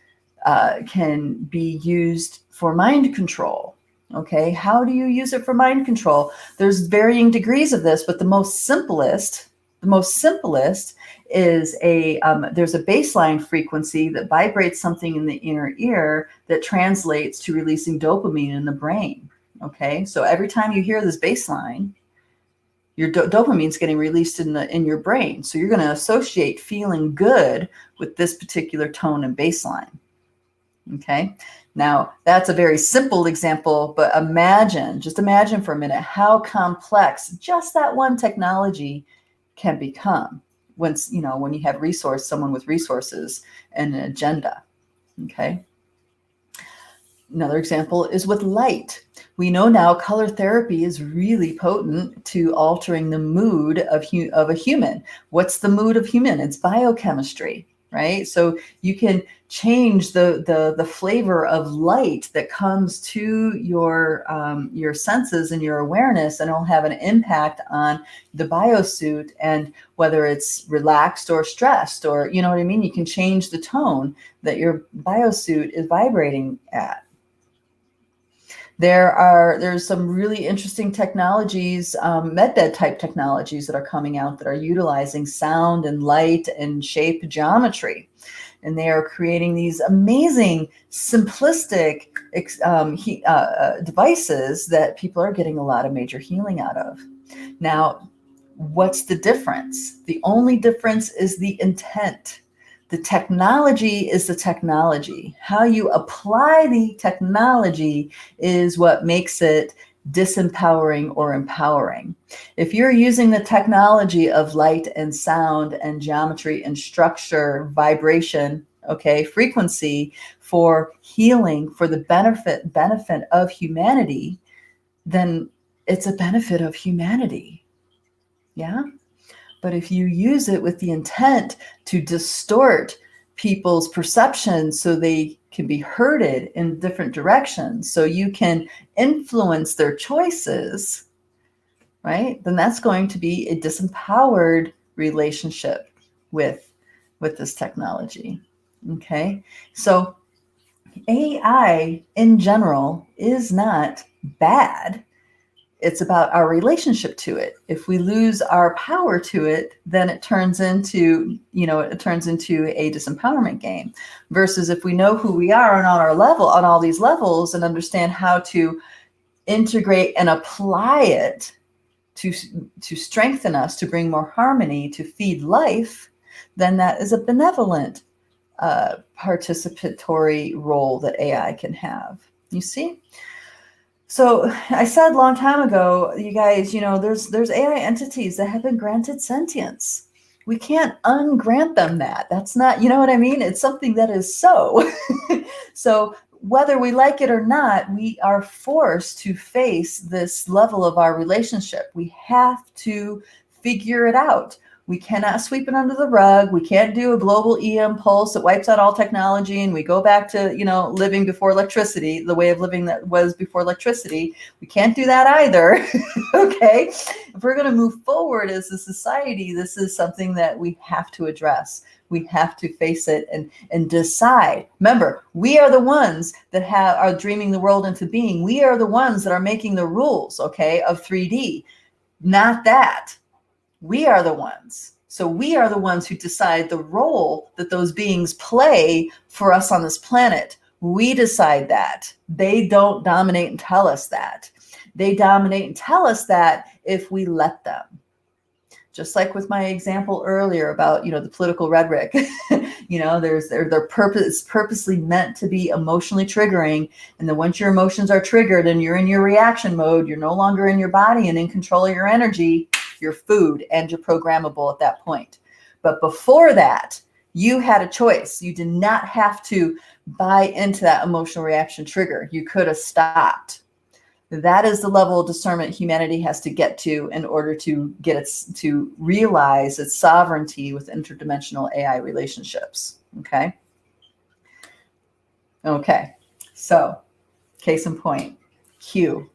can be used for mind control. Okay, how do you use it for mind control? There's varying degrees of this, but the most simplest is there's a baseline frequency that vibrates something in the inner ear that translates to releasing dopamine in the brain. Okay, so every time you hear this baseline, your dopamine's getting released in your brain. So you're going to associate feeling good with this particular tone and baseline. Okay, now that's a very simple example, but just imagine for a minute how complex just that one technology can become when you have someone with resources and an agenda. Okay. Another example is with light. We know now color therapy is really potent to altering the mood of a human. What's the mood of human? It's biochemistry, right? So you can change the flavor of light that comes to your senses and your awareness, and it'll have an impact on the biosuit, and whether it's relaxed or stressed, or you know what I mean? You can change the tone that your biosuit is vibrating at. There's some really interesting technologies, medbed type technologies that are coming out that are utilizing sound and light and shape geometry. And they are creating these amazing, simplistic devices that people are getting a lot of major healing out of. Now, what's the difference? The only difference is the intent. The technology is the technology. How you apply the technology is what makes it disempowering or empowering. If you're using the technology of light and sound and geometry and structure, vibration, okay, frequency for healing, for the benefit of humanity, then it's a benefit of humanity. Yeah. But if you use it with the intent to distort people's perceptions so they can be herded in different directions, so you can influence their choices, right? Then that's going to be a disempowered relationship with this technology. Okay. So AI in general is not bad. It's about our relationship to it. If we lose our power to it, then it turns into, a disempowerment game. Versus if we know who we are and on our level, on all these levels, and understand how to integrate and apply it to strengthen us, to bring more harmony, to feed life, then that is a benevolent participatory role that AI can have. You see? So I said a long time ago, you guys, there's AI entities that have been granted sentience. We can't ungrant them that. That's not, you know what I mean? It's something that is so. So whether we like it or not, we are forced to face this level of our relationship. We have to figure it out. We cannot sweep it under the rug. We can't do a global EM pulse that wipes out all technology and we go back to, living before electricity, the way of living that was before electricity. We can't do that either. Okay. If we're going to move forward as a society, this is something that we have to address. We have to face it and decide. Remember, we are the ones that are dreaming the world into being. We are the ones that are making the rules, okay, of 3D. Not that. We are the ones. So we are the ones who decide the role that those beings play for us on this planet. We decide that. They don't dominate and tell us that. They dominate and tell us that if we let them. Just like with my example earlier about, the political rhetoric, they're purposely meant to be emotionally triggering. And then once your emotions are triggered and you're in your reaction mode, you're no longer in your body and in control of your energy, your food, and you're programmable at that point. But before that, you had a choice. You did not have to buy into that emotional reaction trigger. You could have stopped. That is the level of discernment humanity has to get to in order to to realize its sovereignty with interdimensional AI relationships. Okay. Okay. So, case in point, Q.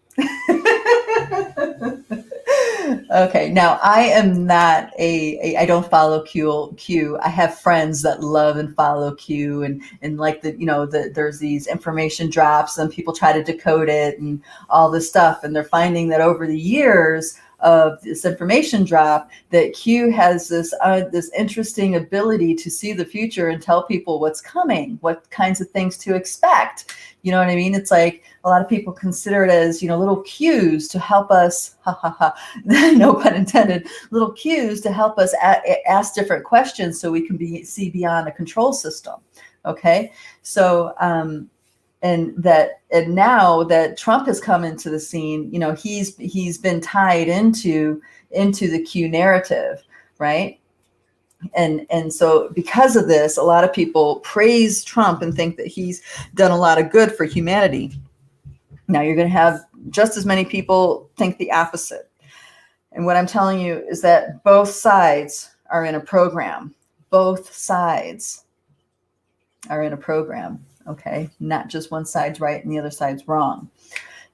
Okay, now I am not I don't follow Q. I have friends that love and follow Q and like there's these information drops and people try to decode it and all this stuff. And they're finding that over the years of this information drop that Q has this interesting ability to see the future and tell people what's coming, what kinds of things to expect. You know what I mean? It's like a lot of people consider it as, little cues to help us, no pun intended, little cues to help us ask different questions so we can see beyond a control system. Okay. So, and now that Trump has come into the scene, he's been tied into the Q narrative, right? And so because of this, a lot of people praise Trump and think that he's done a lot of good for humanity. Now you're going to have just as many people think the opposite. And what I'm telling you is that both sides are in a program. Both sides are in a program. Okay. Not just one side's right and the other side's wrong.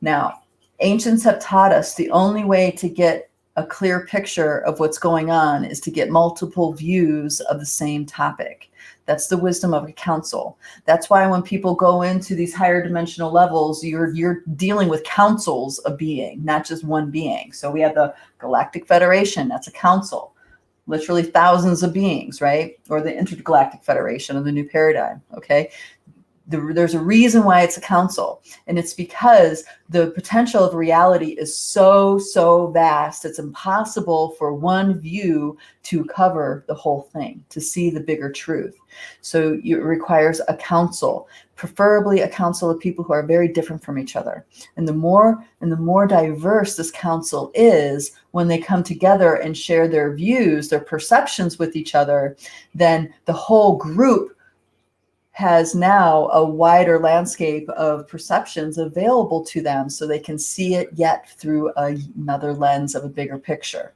Now, ancients have taught us the only way to get a clear picture of what's going on is to get multiple views of the same topic. That's the wisdom of a council. That's why when people go into these higher dimensional levels, you're dealing with councils of being, not just one being. So we have the Galactic Federation. That's a council, literally thousands of beings, right? Or the Intergalactic Federation of the New Paradigm. Okay. There's a reason why it's a council, and it's because the potential of reality is so vast. It's impossible for one view to cover the whole thing, to see the bigger truth. So it requires a council, preferably a council of people who are very different from each other. And the more diverse this council is, when they come together and share their views, their perceptions with each other, then the whole group has now a wider landscape of perceptions available to them, so they can see it yet through another lens of a bigger picture.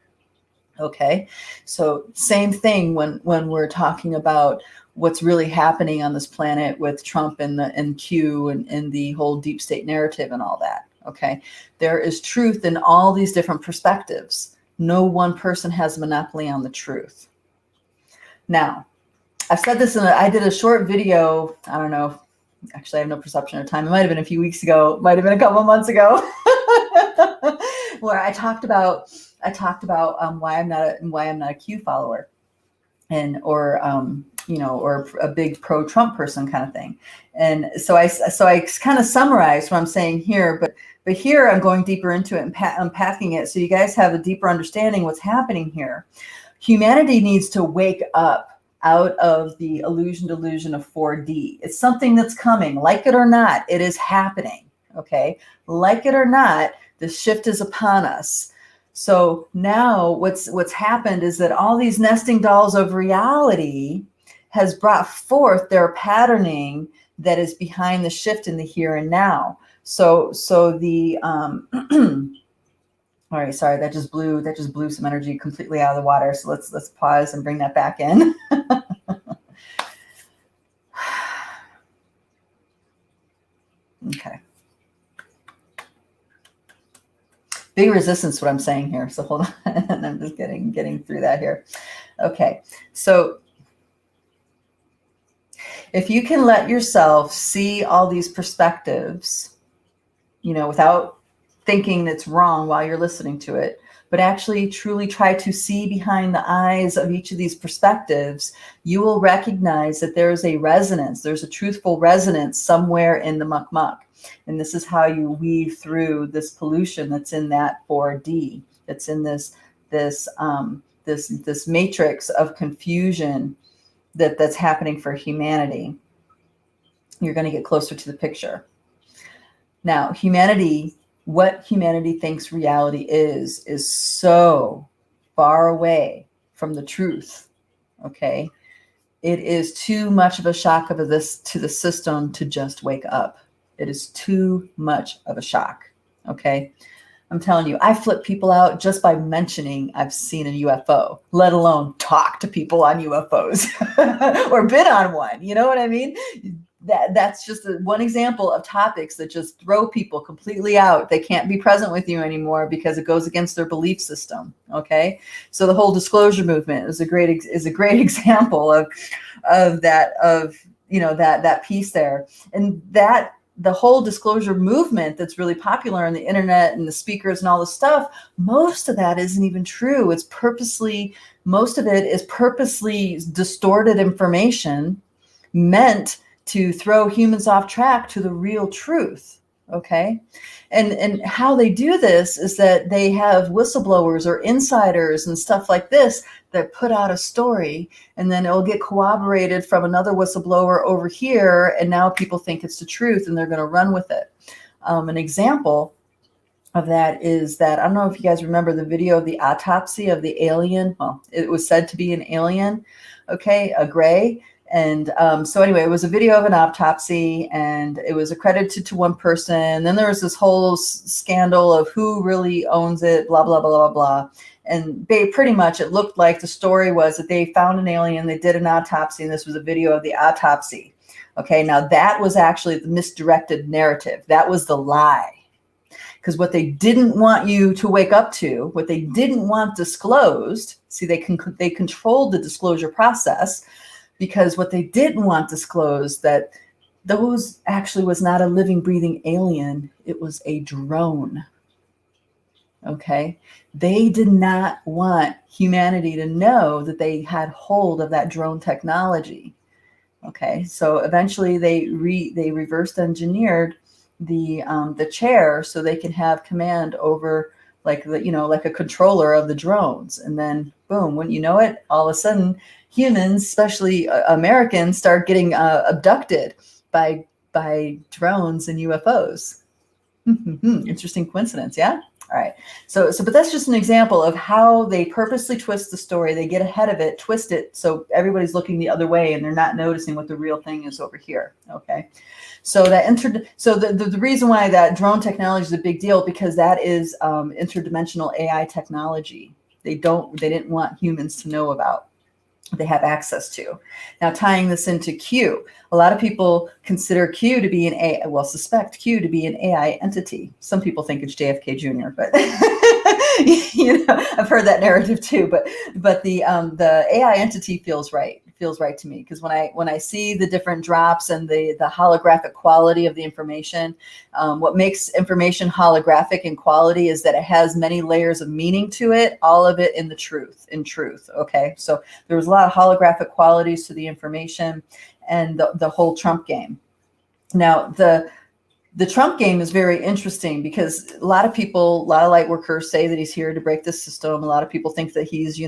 Okay, so same thing when we're talking about what's really happening on this planet with Trump and Q and the whole deep state narrative and all that. Okay, there is truth in all these different perspectives. No one person has a monopoly on the truth. Now, I've said this I did a short video. I don't know. Actually, I have no perception of time. It might have been a few weeks ago. It might have been a couple of months ago, where I talked about why I'm not a Q follower, or a big pro-Trump person kind of thing. And so I kind of summarized what I'm saying here, but here I'm going deeper into it and unpacking it, so you guys have a deeper understanding what's happening here. Humanity needs to wake up out of the delusion of 4D. It's something that's coming, like it or not, it is happening. Okay, like it or not, the shift is upon us. So now what's happened is that all these nesting dolls of reality has brought forth their patterning that is behind the shift in the here and now. So the all right, sorry, that just blew some energy completely out of the water. So let's pause and bring that back in. Okay. Big resistance, what I'm saying here. So hold on, I'm just getting through that here. Okay, so if you can let yourself see all these perspectives, without thinking it's wrong while you're listening to it, but actually truly try to see behind the eyes of each of these perspectives, you will recognize that there's a resonance, there's a truthful resonance somewhere in the muck. And this is how you weave through this pollution that's in that 4D, that's in this matrix of confusion that's happening for humanity. You're going to get closer to the picture. Now, what humanity thinks reality is so far away from the truth. Okay, it is too much of a shock to the system to just wake up. It is too much of a shock. Okay, I'm telling you, I flip people out just by mentioning I've seen a UFO, let alone talk to people on UFOs or been on one. You know what I mean? That's just one example of topics that just throw people completely out. They can't be present with you anymore because it goes against their belief system. Okay, so the whole disclosure movement is a great example of that piece there, and that the whole disclosure movement that's really popular on the internet and the speakers and all this stuff. Most of that isn't even true. Most of it is purposely distorted information meant to throw humans off track to the real truth. Okay. And how they do this is that they have whistleblowers or insiders and stuff like this that put out a story, and then it'll get corroborated from another whistleblower over here. And now people think it's the truth and they're going to run with it. An example of that is that, I don't know if you guys remember the video of the autopsy of the alien. Well, it was said to be an alien. Okay. A gray. And so anyway, it was a video of an autopsy, and it was accredited to one person. Then there was this whole scandal of who really owns it, blah, blah, blah, blah, blah. And pretty much it looked like the story was that they found an alien, they did an autopsy, and this was a video of the autopsy. Okay, now that was actually the misdirected narrative. That was the lie. Because what they didn't want you to wake up to, what they didn't want disclosed, see, they controlled the disclosure process. because what they didn't want disclosed that those actually was not a living, breathing alien. It was a drone. Okay. They did not want humanity to know that they had hold of that drone technology. Okay. So eventually they reversed engineered the chair so they can have command over like like a controller of the drones. And then boom, wouldn't you know it, all of a sudden humans, especially Americans, start getting abducted by drones and UFOs. Interesting coincidence, yeah? All right. But that's just an example of how they purposely twist the story. They get ahead of it, twist it, so everybody's looking the other way and they're not noticing what the real thing is over here. Okay. So the reason why that drone technology is a big deal, because that is interdimensional AI technology. They didn't want humans to know about. They have access to. Now, tying this into Q, a lot of people consider Q to be suspect Q to be an AI entity. Some people think it's JFK Jr., but I've heard that narrative too. But the AI entity feels right. Feels right to me, because when I see the different drops and the holographic quality of the information, what makes information holographic in quality is that it has many layers of meaning to it, all of it in truth. Okay, so there was a lot of holographic qualities to the information and the whole Trump game. Now the Trump game is very interesting because a lot of light workers say that he's here to break the system. A lot of people think that he's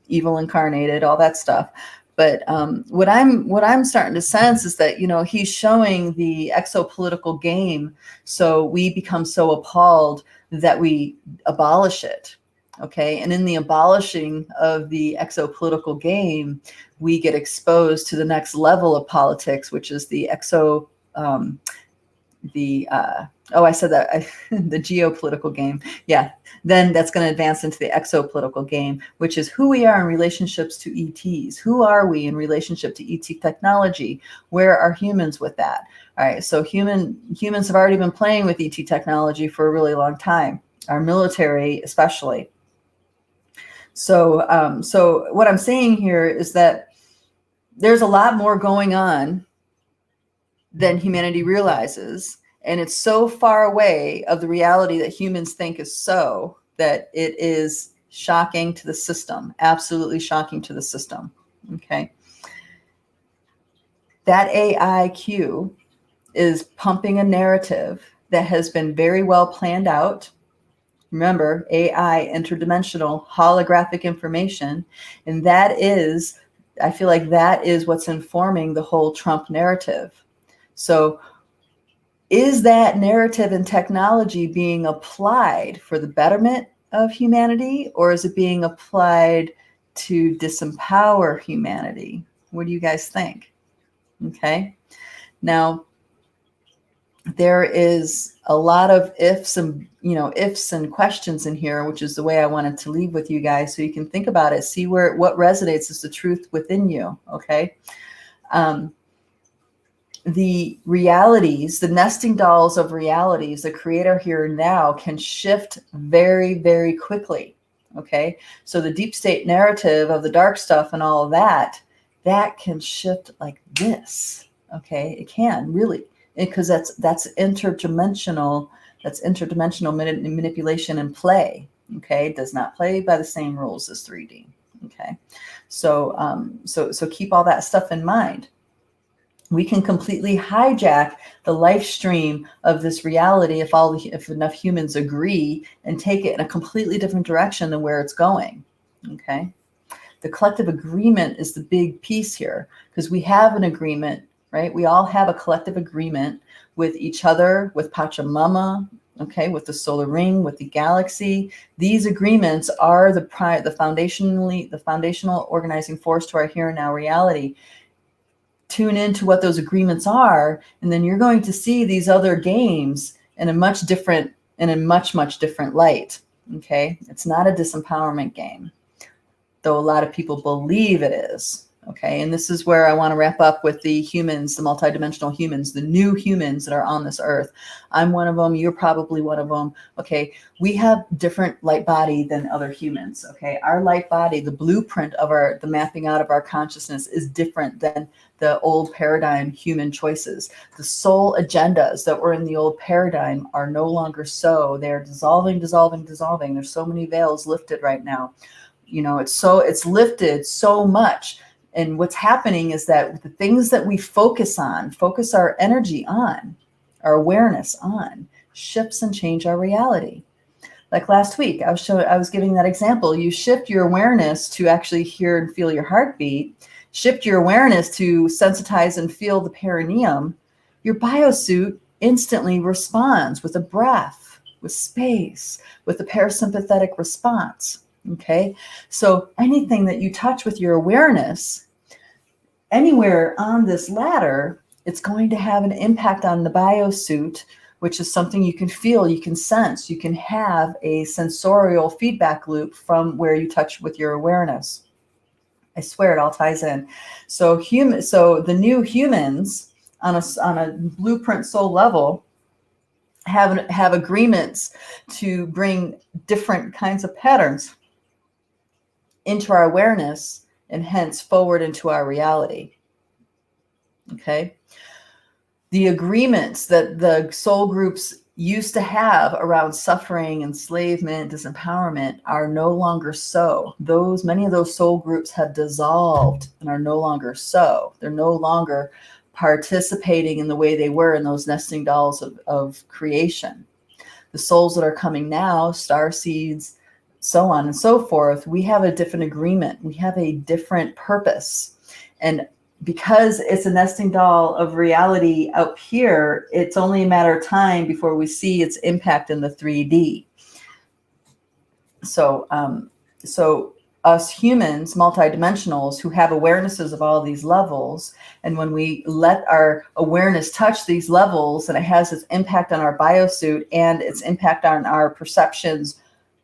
evil incarnated, all that stuff. But what I'm starting to sense is that he's showing the exopolitical game, so we become so appalled that we abolish it. Okay, and in the abolishing of the exopolitical game, we get exposed to the next level of politics, which is the the geopolitical game. Yeah, then that's going to advance into the exopolitical game, which is who we are in relationships to ETs. Who are we in relationship to ET technology? Where are humans with that? All right, so humans have already been playing with ET technology for a really long time, our military especially. So what I'm saying here is that there's a lot more going on than humanity realizes. And it's so far away of the reality that humans think is so that it is shocking to the system, absolutely shocking to the system. Okay. That AIQ is pumping a narrative that has been very well planned out. Remember, AI, interdimensional, holographic information. And I feel like that is what's informing the whole Trump narrative. So is that narrative and technology being applied for the betterment of humanity, or is it being applied to disempower humanity? What do you guys think? Okay. Now, there is a lot of ifs and questions in here, which is the way I wanted to leave with you guys, so you can think about it, see what resonates as the truth within you. Okay. The realities, the nesting dolls of realities that create our here and now can shift very, very quickly. Okay. So the deep state narrative of the dark stuff and all of that can shift like this. Okay. It can really, because that's interdimensional. That's interdimensional manipulation and play. Okay. It does not play by the same rules as 3D. Okay. So keep all that stuff in mind. We can completely hijack the life stream of this reality if enough humans agree and take it in a completely different direction than where it's going. Okay. The collective agreement is the big piece here, because we have an agreement, right? We all have a collective agreement with each other, with Pachamama, okay, with the solar ring, with the galaxy. These agreements are the foundational organizing force to our here and now reality. Tune into what those agreements are, and then you're going to see these other games in a much different light. Okay, it's not a disempowerment game, though a lot of people believe it is. Okay, and this is where I want to wrap up with the humans, the multidimensional humans, the new humans that are on this earth. I'm one of them. You're probably one of them. Okay, we have different light body than other humans. Okay, our light body, the blueprint of the mapping out of our consciousness is different than the old paradigm human choices. The soul agendas that were in the old paradigm are no longer so. They're dissolving, dissolving, dissolving. There's so many veils lifted right now. You know, it's lifted so much. And what's happening is that the things that we focus our energy on, our awareness on, shifts and change our reality. Like last week, I was giving that example. You shift your awareness to actually hear and feel your heartbeat, shift your awareness to sensitize and feel the perineum. Your biosuit instantly responds with a breath, with space, with a parasympathetic response. Okay, so anything that you touch with your awareness, anywhere on this ladder, it's going to have an impact on the biosuit, which is something you can feel, you can sense, you can have a sensorial feedback loop from where you touch with your awareness. I swear it all ties in. So the new humans on a blueprint soul level have agreements to bring different kinds of patterns into our awareness and hence forward into our reality. Okay. The agreements that the soul groups used to have around suffering, enslavement, disempowerment are no longer so. Many of those soul groups have dissolved and are no longer so. They're no longer participating in the way they were in those nesting dolls of creation. The souls that are coming now, star seeds, so on and so forth, we have a different agreement. We have a different purpose. And because it's a nesting doll of reality up here, it's only a matter of time before we see its impact in the 3D. So us humans, multidimensionals, who have awarenesses of all these levels, and when we let our awareness touch these levels, and it has its impact on our biosuit and its impact on our perceptions,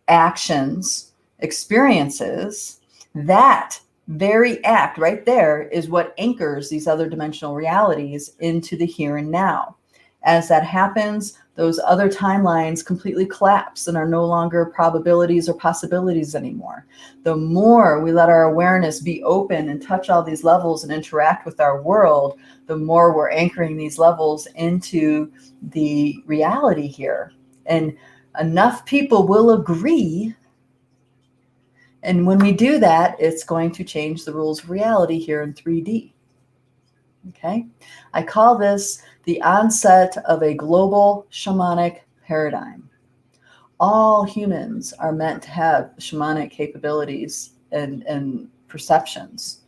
actions, experiences, that very act right there is what anchors these other dimensional realities into the here and now. As that happens, those other timelines completely collapse and are no longer probabilities or possibilities anymore. The more we let our awareness be open and touch all these levels and interact with our world, the more we're anchoring these levels into the reality here. And enough people will agree. And when we do that, it's going to change the rules of reality here in 3D. Okay. I call this the onset of a global shamanic paradigm. All humans are meant to have shamanic capabilities and perceptions.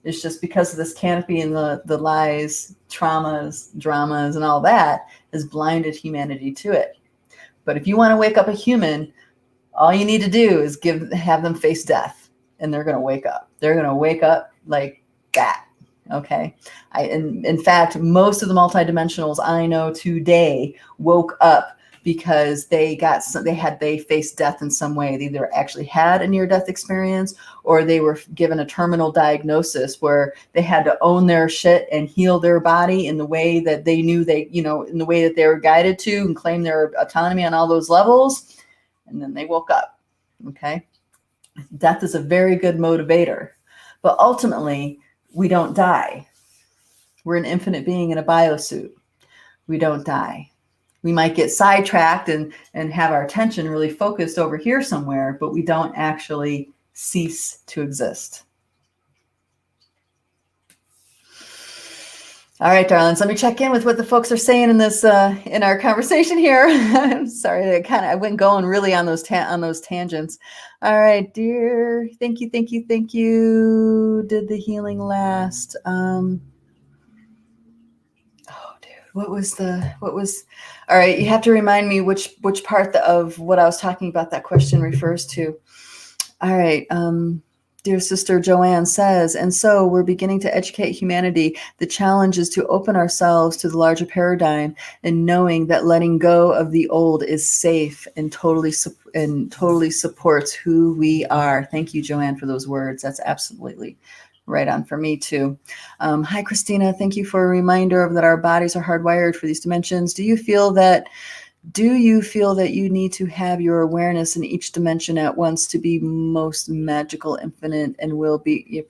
It's just because of this canopy and the lies, traumas, dramas, and all that has blinded humanity to it. But if you want to wake up a human, all you need to do is have them face death, and they're going to wake up. They're going to wake up like that. Okay. In fact, most of the multidimensionals I know today woke up because they faced death in some way. They either actually had a near-death experience, or they were given a terminal diagnosis where they had to own their shit and heal their body in the way that they knew in the way that they were guided to, and claim their autonomy on all those levels. And then they woke up. Okay. Death is a very good motivator, but ultimately we don't die. We're an infinite being in a biosuit. We don't die. We might get sidetracked and have our attention really focused over here somewhere, but we don't actually cease to exist. All right, darlings, let me check in with what the folks are saying in this in our conversation here. I'm sorry, I went going really on those tangents. All right, dear, thank you. Did the healing last? Oh, dude, what was? All right, you have to remind me which part of what I was talking about that question refers to. All right. Dear Sister Joanne says, and so we're beginning to educate humanity. The challenge is to open ourselves to the larger paradigm, and knowing that letting go of the old is safe and totally supports who we are. Thank you, Joanne, for those words. That's absolutely right on for me too. Hi, Christina. Thank you for a reminder of that our bodies are hardwired for these dimensions. Do you feel that you need to have your awareness in each dimension at once to be most magical, infinite, and will be your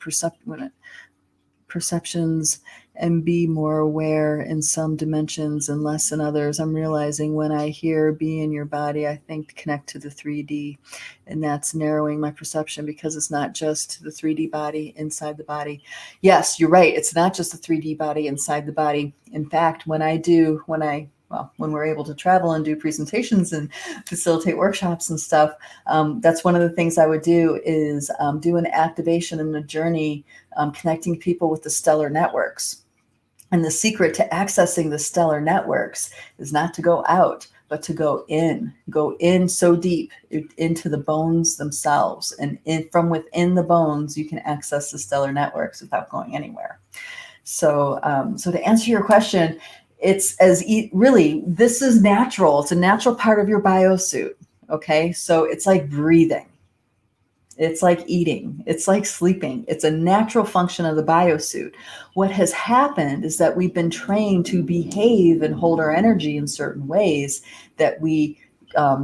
perceptions and be more aware in some dimensions and less in others? I'm realizing when I hear be in your body, I think connect to the 3D, and that's narrowing my perception because it's not just the 3D body inside the body. Yes, you're right. It's not just the 3D body inside the body. In fact, when we're able to travel and do presentations and facilitate workshops and stuff, that's one of the things I would do is do an activation and a journey connecting people with the stellar networks. And the secret to accessing the stellar networks is not to go out, but to go in so deep into the bones themselves. And from within the bones, you can access the stellar networks without going anywhere. So to answer your question, really, this is natural. It's a natural part of your biosuit. Okay. So it's like breathing. It's like eating. It's like sleeping. It's a natural function of the biosuit. What has happened is that we've been trained to behave and hold our energy in certain ways that we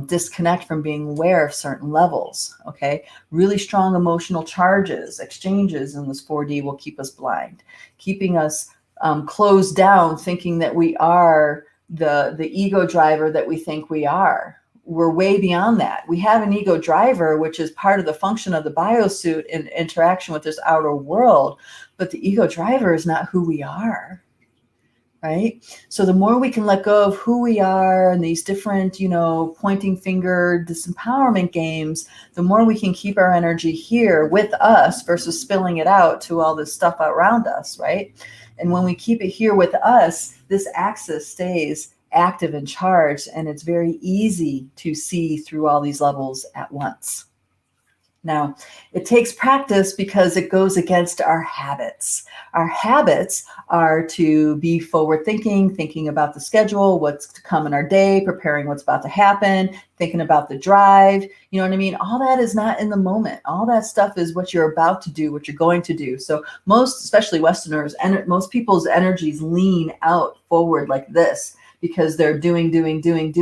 disconnect from being aware of certain levels. Okay. Really strong emotional charges, exchanges in this 4D will keep us blind, keeping us closed down, thinking that we are the ego driver that we think we are. We're way beyond that. We have an ego driver, which is part of the function of the biosuit in interaction with this outer world, but the ego driver is not who we are, right? So the more we can let go of who we are and these different, pointing finger disempowerment games, the more we can keep our energy here with us versus spilling it out to all this stuff around us, right? And when we keep it here with us, this axis stays active and charged, and it's very easy to see through all these levels at once. Now, it takes practice because it goes against our habits. Our habits are to be forward thinking about the schedule, what's to come in our day, preparing what's about to happen, thinking about the drive. You know what I mean? All that is not in the moment. All that stuff is what you're about to do, what you're going to do. So most, especially Westerners, and most people's energies lean out forward like this, because they're doing, thinking,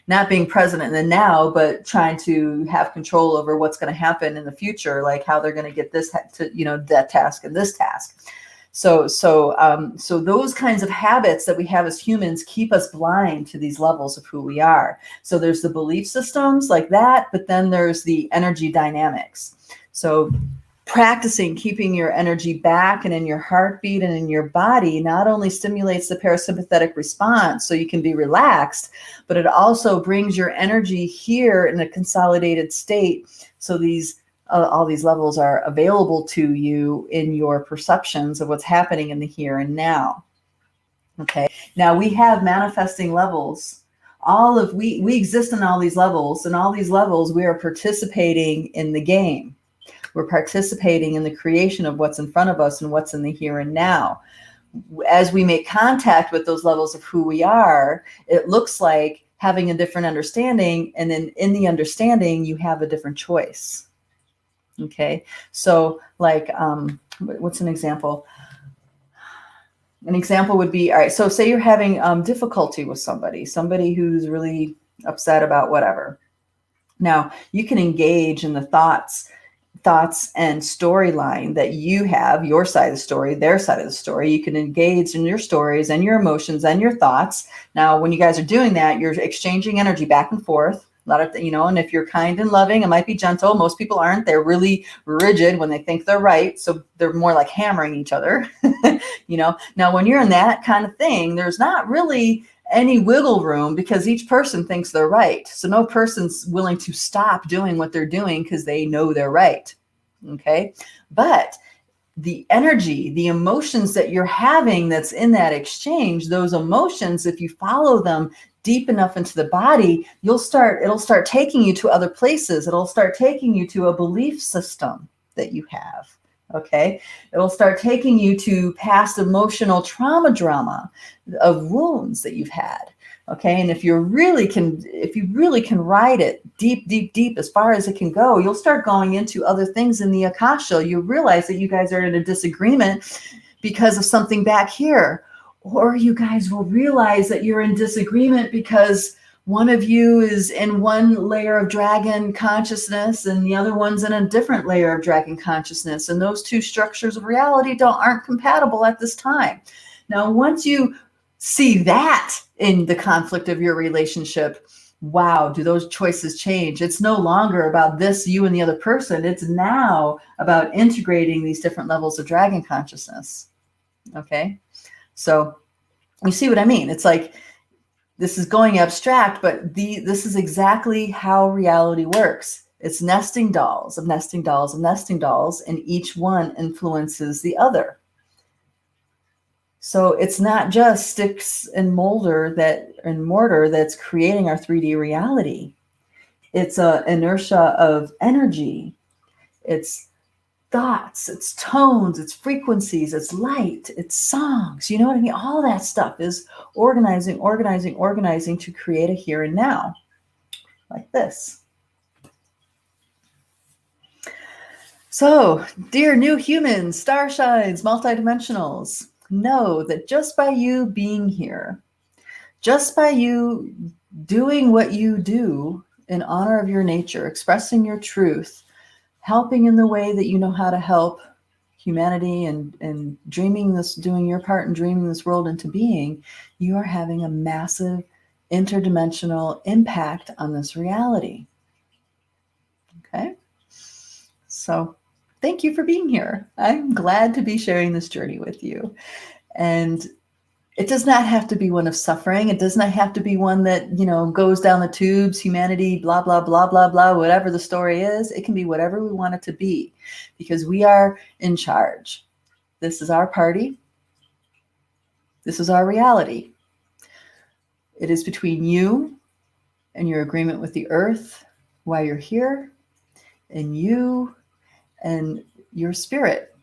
not being present in the now, but trying to have control over what's going to happen in the future, like how they're going to get this to, that task and this task. So those kinds of habits that we have as humans keep us blind to these levels of who we are. So there's the belief systems like that, but then there's the energy dynamics. So practicing keeping your energy back and in your heartbeat and in your body not only stimulates the parasympathetic response so you can be relaxed, but it also brings your energy here in a consolidated state. So all these levels are available to you in your perceptions of what's happening in the here and now. Okay. Now we have manifesting levels. We exist in all these levels, and all these levels we are participating in the game. We're participating in the creation of what's in front of us and what's in the here and now. As we make contact with those levels of who we are, it looks like having a different understanding. And then in the understanding, you have a different choice. Okay. So like, what's an example? An example would be, all right, so say you're having difficulty with somebody who's really upset about whatever. Now you can engage in the thoughts and storyline that you have, your side of the story, their side of the story. You can engage in your stories and your emotions and your thoughts. Now, when you guys are doing that, you're exchanging energy back and forth. A lot of, and if you're kind and loving, it might be gentle. Most people aren't. They're really rigid when they think they're right. So they're more like hammering each other, Now, when you're in that kind of thing, there's not really any wiggle room because each person thinks they're right. So no person's willing to stop doing what they're doing because they know they're right. Okay. But the energy, the emotions that you're having that's in that exchange, those emotions, if you follow them deep enough into the body, it'll start taking you to other places. It'll start taking you to a belief system that you have. Okay. It'll start taking you to past emotional drama of wounds that you've had. Okay. And if you really can ride it deep, deep, deep, as far as it can go, you'll start going into other things in the Akasha. You realize that you guys are in a disagreement because of something back here. Or you guys will realize that you're in disagreement because one of you is in one layer of dragon consciousness and the other one's in a different layer of dragon consciousness. And those two structures of reality aren't compatible at this time. Now, once you see that in the conflict of your relationship, wow, do those choices change? It's no longer about this, you and the other person. It's now about integrating these different levels of dragon consciousness. Okay. So you see what I mean? It's like, this is going abstract, but this is exactly how reality works. It's nesting dolls of nesting dolls of nesting dolls, and each one influences the other. So it's not just sticks and mortar that's creating our 3D reality. It's an inertia of energy. It's thoughts, it's tones, it's frequencies, it's light, it's songs. You know what I mean? All that stuff is organizing to create a here and now, like this. So, dear new humans, starshines, multidimensionals, know that just by you being here, just by you doing what you do in honor of your nature, expressing your truth, helping in the way that you know how to help humanity, and doing your part in dreaming this world into being, you are having a massive interdimensional impact on this reality. Okay? So thank you for being here. I'm glad to be sharing this journey with you. And it does not have to be one of suffering. It does not have to be one that, goes down the tubes, humanity, blah, blah, blah, blah, blah, whatever the story is. It can be whatever we want it to be, because we are in charge. This is our party. This is our reality. It is between you and your agreement with the earth, why you're here, and you and your spirit,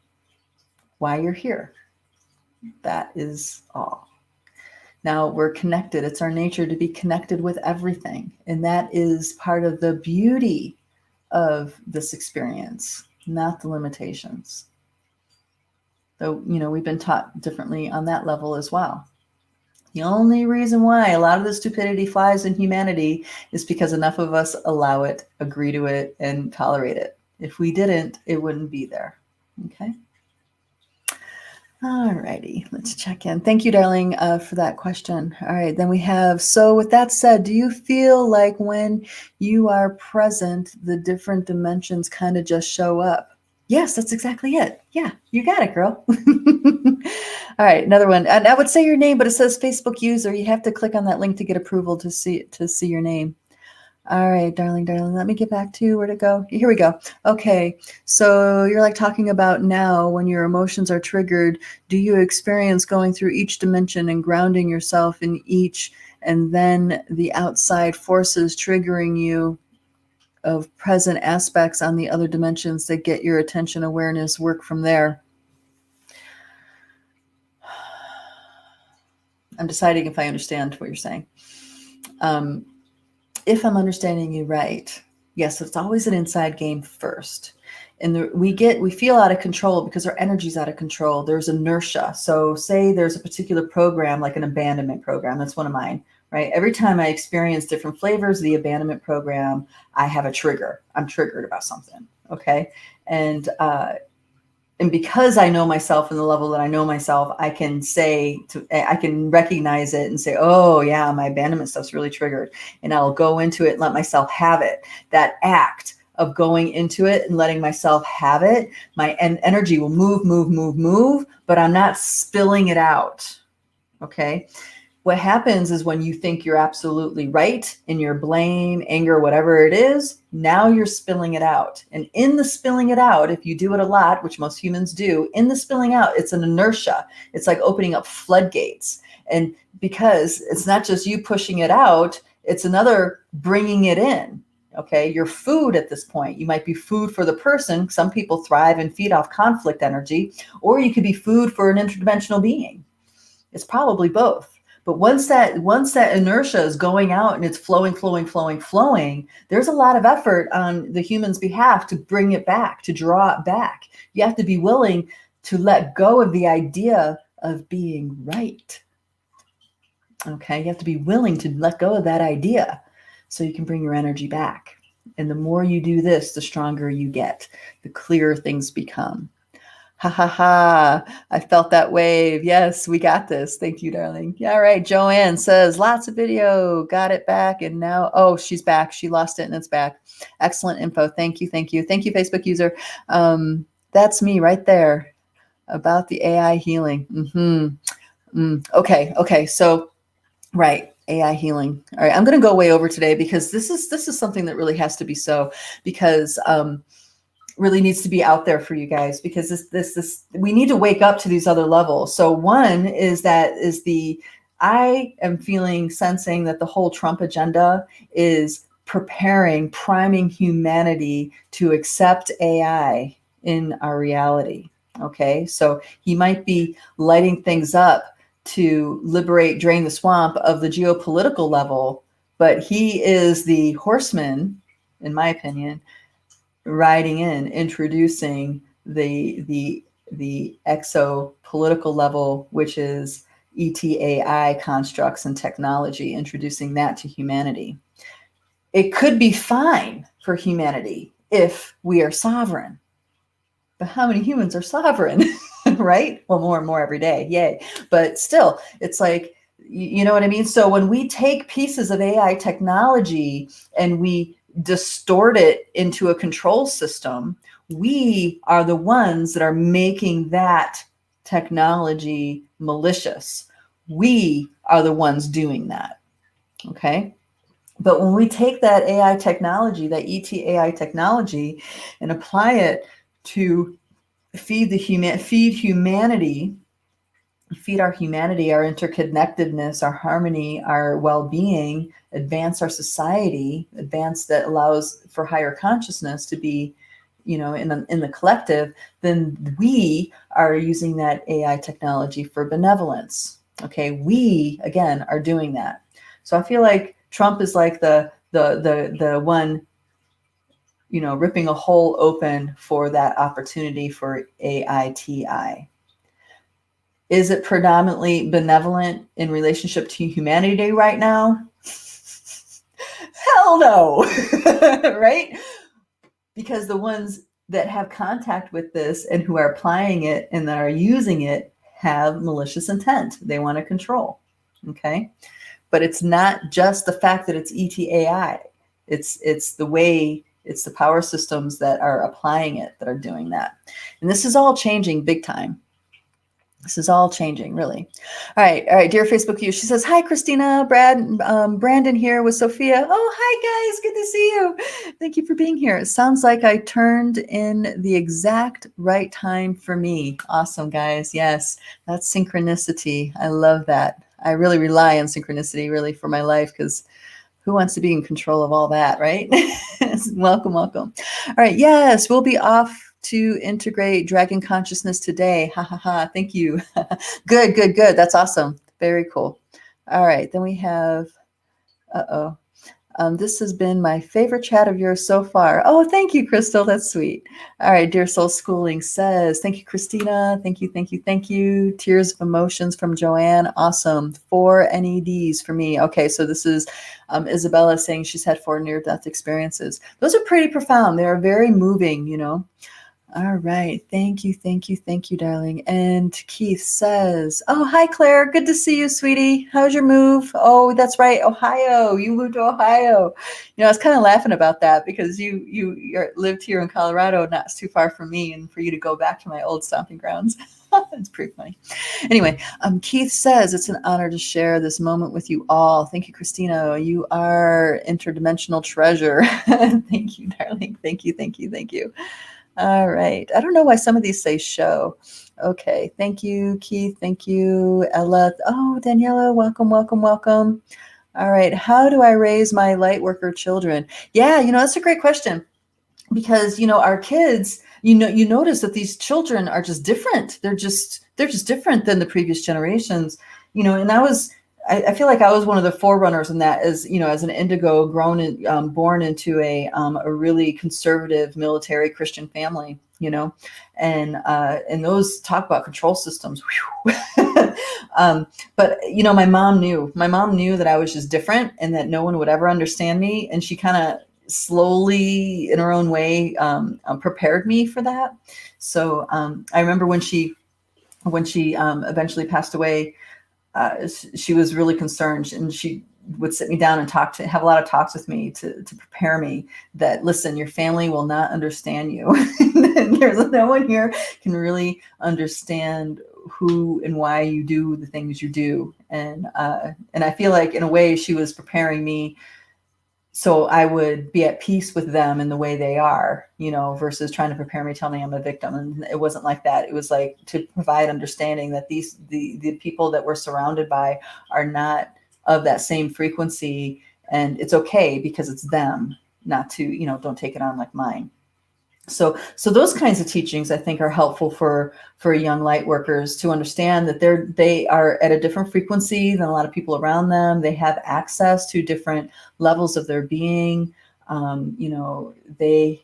why you're here. That is all. Now we're connected. It's our nature to be connected with everything. And that is part of the beauty of this experience, not the limitations. Though, we've been taught differently on that level as well. The only reason why a lot of the stupidity flies in humanity is because enough of us allow it, agree to it, and tolerate it. If we didn't, it wouldn't be there. Okay. All righty, let's check in. Thank you, darling, for that question. All right, then we have, so with that said, do you feel like when you are present, the different dimensions kind of just show up? Yes, that's exactly it. Yeah, you got it, girl. All right, another one. And I would say your name, but it says Facebook user. You have to click on that link to get approval to see your name. All right, darling, let me get back to where to go. Here we go. Okay, so you're like talking about now when your emotions are triggered, do you experience going through each dimension and grounding yourself in each, and then the outside forces triggering you of present aspects on the other dimensions that get your attention, awareness, work from there? I'm deciding if I understand what you're saying. If I'm understanding you right, yes, it's always an inside game first. And we feel out of control because our energy's out of control. There's inertia. So say there's a particular program, like an abandonment program. That's one of mine, right? Every time I experience different flavors of the abandonment program, I have a trigger. I'm triggered about something. Okay. And because I know myself in the level that I know myself, I can recognize it and say, oh yeah, my abandonment stuff's really triggered. And I'll go into it and let myself have it. That act of going into it and letting myself have it, my energy will move, but I'm not spilling it out. Okay. What happens is when you think you're absolutely right in your blame, anger, whatever it is, now you're spilling it out. And in the spilling it out, if you do it a lot, which most humans do, in the spilling out, it's an inertia. It's like opening up floodgates. And because it's not just you pushing it out, it's another bringing it in. Okay, you're food at this point. You might be food for the person. Some people thrive and feed off conflict energy, or you could be food for an interdimensional being. It's probably both. But once that inertia is going out and it's flowing, there's a lot of effort on the human's behalf to bring it back, to draw it back. You have to be willing to let go of the idea of being right. Okay, you have to be willing to let go of that idea so you can bring your energy back. And the more you do this, the stronger you get, the clearer things become. Ha ha ha. I felt that wave. Yes, we got this. Thank you, darling. Yeah, all right. Joanne says, lots of video. Got it back. And now, oh, she's back. She lost it and it's back. Excellent info. Thank you. Thank you. Thank you, Facebook user. That's me right there about the AI healing. Okay. So, right. AI healing. All right. I'm going to go way over today because this is something that really has to be so, because, really needs to be out there for you guys, because this we need to wake up to these other levels. So one is I am sensing that the whole Trump agenda is priming humanity to accept AI in our reality. Okay, so he might be lighting things up to drain the swamp of the geopolitical level, but he is the horseman, in my opinion, riding in, introducing the exo-political level, which is ETAI constructs and technology, introducing that to humanity. It could be fine for humanity if we are sovereign. But how many humans are sovereign, right? Well, more and more every day, yay. But still, it's like, you know what I mean? So when we take pieces of AI technology and we distort it into a control system, we are the ones that are making that technology malicious. We are the ones doing that. Okay. But when we take that AI technology, that ETAI technology, and apply it to feed humanity, feed our humanity, our interconnectedness, our harmony, our well-being, advance our society, advance that allows for higher consciousness to be, in the collective, then we are using that AI technology for benevolence. Okay, we again are doing that. So I feel like Trump is like the one, ripping a hole open for that opportunity for AITI. Is it predominantly benevolent in relationship to humanity right now? Hell no, right? Because the ones that have contact with this and who are applying it and that are using it have malicious intent. They want to control, okay? But it's not just the fact that it's ETAI. It's the power systems that are applying it that are doing that. And this is all changing big time. This is all changing, really. All right, dear Facebook you. She says, hi, Christina, Brandon here with Sophia. Oh, hi, guys. Good to see you. Thank you for being here. It sounds like I turned in the exact right time for me. Awesome, guys. Yes, that's synchronicity. I love that. I really rely on synchronicity, really, for my life, because who wants to be in control of all that, right? Welcome. All right, yes, we'll be off to integrate dragon consciousness today. Ha ha ha. Thank you. Good. That's awesome. Very cool. All right. Then we have, this has been my favorite chat of yours so far. Oh, thank you, Crystal. That's sweet. All right. Dear Soul Schooling says, thank you, Christina. Thank you. Tears of emotions from Joanne. Awesome. 4 NEDs for me. Okay. So this is Isabella saying she's had 4 near-death experiences. Those are pretty profound. They are very moving, All right. Thank you, darling. And Keith says, oh, hi, Claire. Good to see you, sweetie. How's your move? Oh, that's right. Ohio. You moved to Ohio. I was kind of laughing about that because you lived here in Colorado, not too far from me, and for you to go back to my old stomping grounds. It's pretty funny. Anyway, Keith says, it's an honor to share this moment with you all. Thank you, Christina. You are interdimensional treasure. Thank you, darling. Thank you. All right. I don't know why some of these say show. Okay. Thank you, Keith. Thank you, Ella. Oh, Daniela, welcome. All right. How do I raise my light worker children? Yeah, that's a great question, because, our kids, you notice that these children are just different. They're just different than the previous generations, and I was I feel like I was one of the forerunners in that, as as an indigo, born into a really conservative military Christian family, and those talk about control systems. But my mom knew that I was just different and that no one would ever understand me, and she kind of slowly, in her own way, prepared me for that. So I remember when she eventually passed away. She was really concerned, and she would sit me down and have a lot of talks with me to prepare me that, listen, your family will not understand you. There's no one here can really understand who and why you do the things you do. And I feel like, in a way, she was preparing me so I would be at peace with them in the way they are, versus trying to prepare me, tell me I'm a victim. And it wasn't like that. It was like to provide understanding that the people that we're surrounded by are not of that same frequency. And it's okay, because it's them, not to, don't take it on like mine. So those kinds of teachings, I think, are helpful for young light workers to understand that they are at a different frequency than a lot of people around them. They have access to different levels of their being. They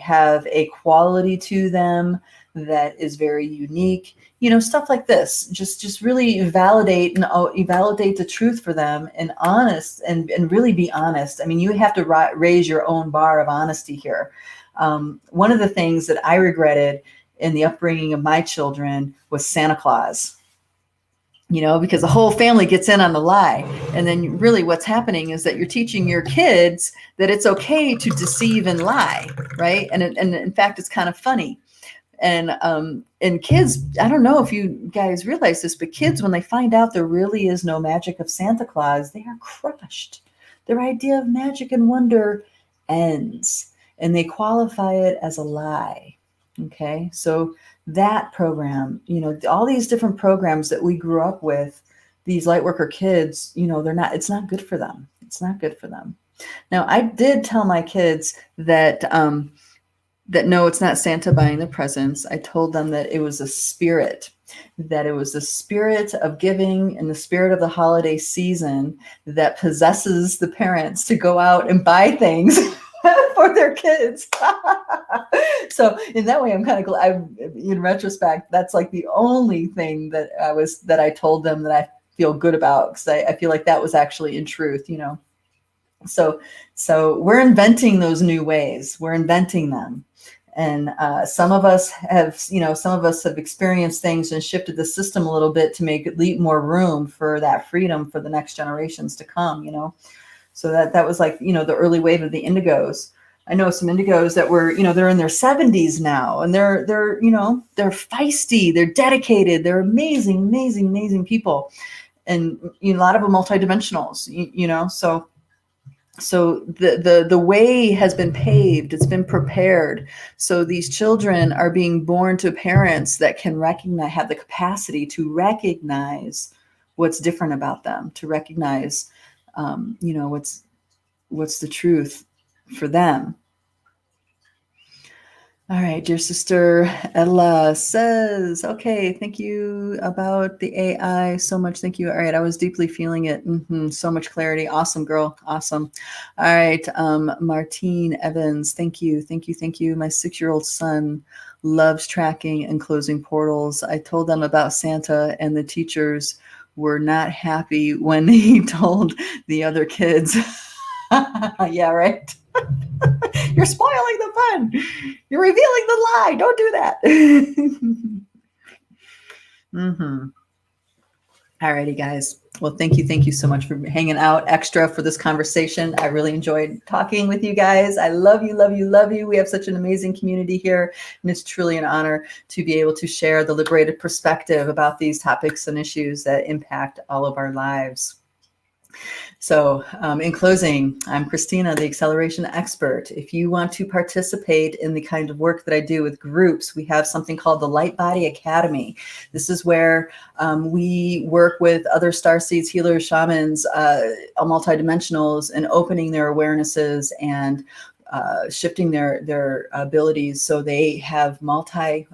have a quality to them that is very unique. Stuff like this. Just really validate the truth for them, and honest and really be honest. I mean, you have to raise your own bar of honesty here. One of the things that I regretted in the upbringing of my children was Santa Claus, because the whole family gets in on the lie. And then really what's happening is that you're teaching your kids that it's okay to deceive and lie, right? And in fact, it's kind of funny. And kids, I don't know if you guys realize this, but kids, when they find out there really is no magic of Santa Claus, they are crushed. Their idea of magic and wonder ends. And they qualify it as a lie. Okay. So that program, all these different programs that we grew up with, these lightworker kids, it's not good for them. It's not good for them. Now, I did tell my kids that no, it's not Santa buying the presents. I told them that it was a spirit, that it was the spirit of giving and the spirit of the holiday season that possesses the parents to go out and buy things for their kids. So in that way, I'm kind of glad. In retrospect, that's like the only thing that I told them that I feel good about, because I feel like that was actually in truth, So we're inventing those new ways. We're inventing them. And some of us have experienced things and shifted the system a little bit to make it leave more room for that freedom for the next generations to come, So that was like, the early wave of the indigos. I know some indigos that were, they're in their 70s now, and they're feisty, they're dedicated, they're amazing people. And a lot of them multidimensionals, So the way has been paved, it's been prepared. So these children are being born to parents that can have the capacity to recognize what's different about them, to recognize, what's the truth for them. All right, dear sister Ella says, okay, thank you about the AI so much. Thank you. All right, I was deeply feeling it. So much clarity. Awesome, girl. Awesome. All right, Martine Evans, thank you. My 6-year-old son loves tracking and closing portals. I told them about Santa, and the teachers were not happy when he told the other kids. Yeah, right. You're spoiling the fun. You're revealing the lie. Don't do that. All righty, guys. Well, thank you so much for hanging out extra for this conversation. I really enjoyed talking with you guys. I love you. We have such an amazing community here, and it's truly an honor to be able to share the liberated perspective about these topics and issues that impact all of our lives. So in closing, I'm Christina, the acceleration expert. If you want to participate in the kind of work that I do with groups, we have something called the Lightbody Academy. This is where we work with other starseeds, healers, shamans, multidimensionals, and opening their awarenesses and shifting their abilities so they have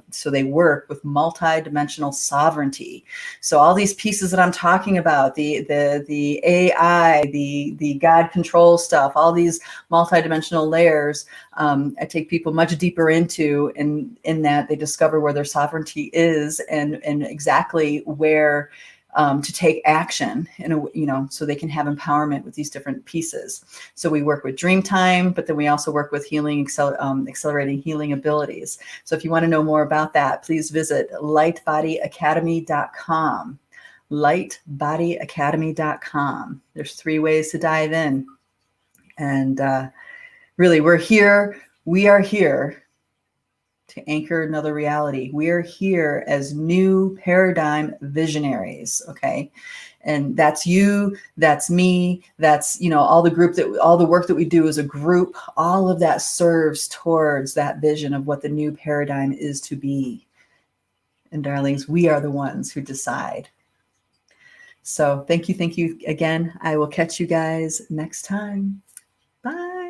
so they work with multi-dimensional sovereignty. So all these pieces that I'm talking about, the AI, the God control stuff, all these multi-dimensional layers, I take people much deeper into, in that they discover where their sovereignty is and exactly where to take action, so they can have empowerment with these different pieces. So we work with dream time, but then we also work with healing, accelerating healing abilities. So if you want to know more about that, please visit lightbodyacademy.com. lightbodyacademy.com. There's 3 ways to dive in. And really, we are here to anchor another reality. We are here as new paradigm visionaries, okay? And that's you, that's me, that's, all the work that we do as a group, all of that serves towards that vision of what the new paradigm is to be. And darlings, we are the ones who decide. So thank you again. I will catch you guys next time. Bye.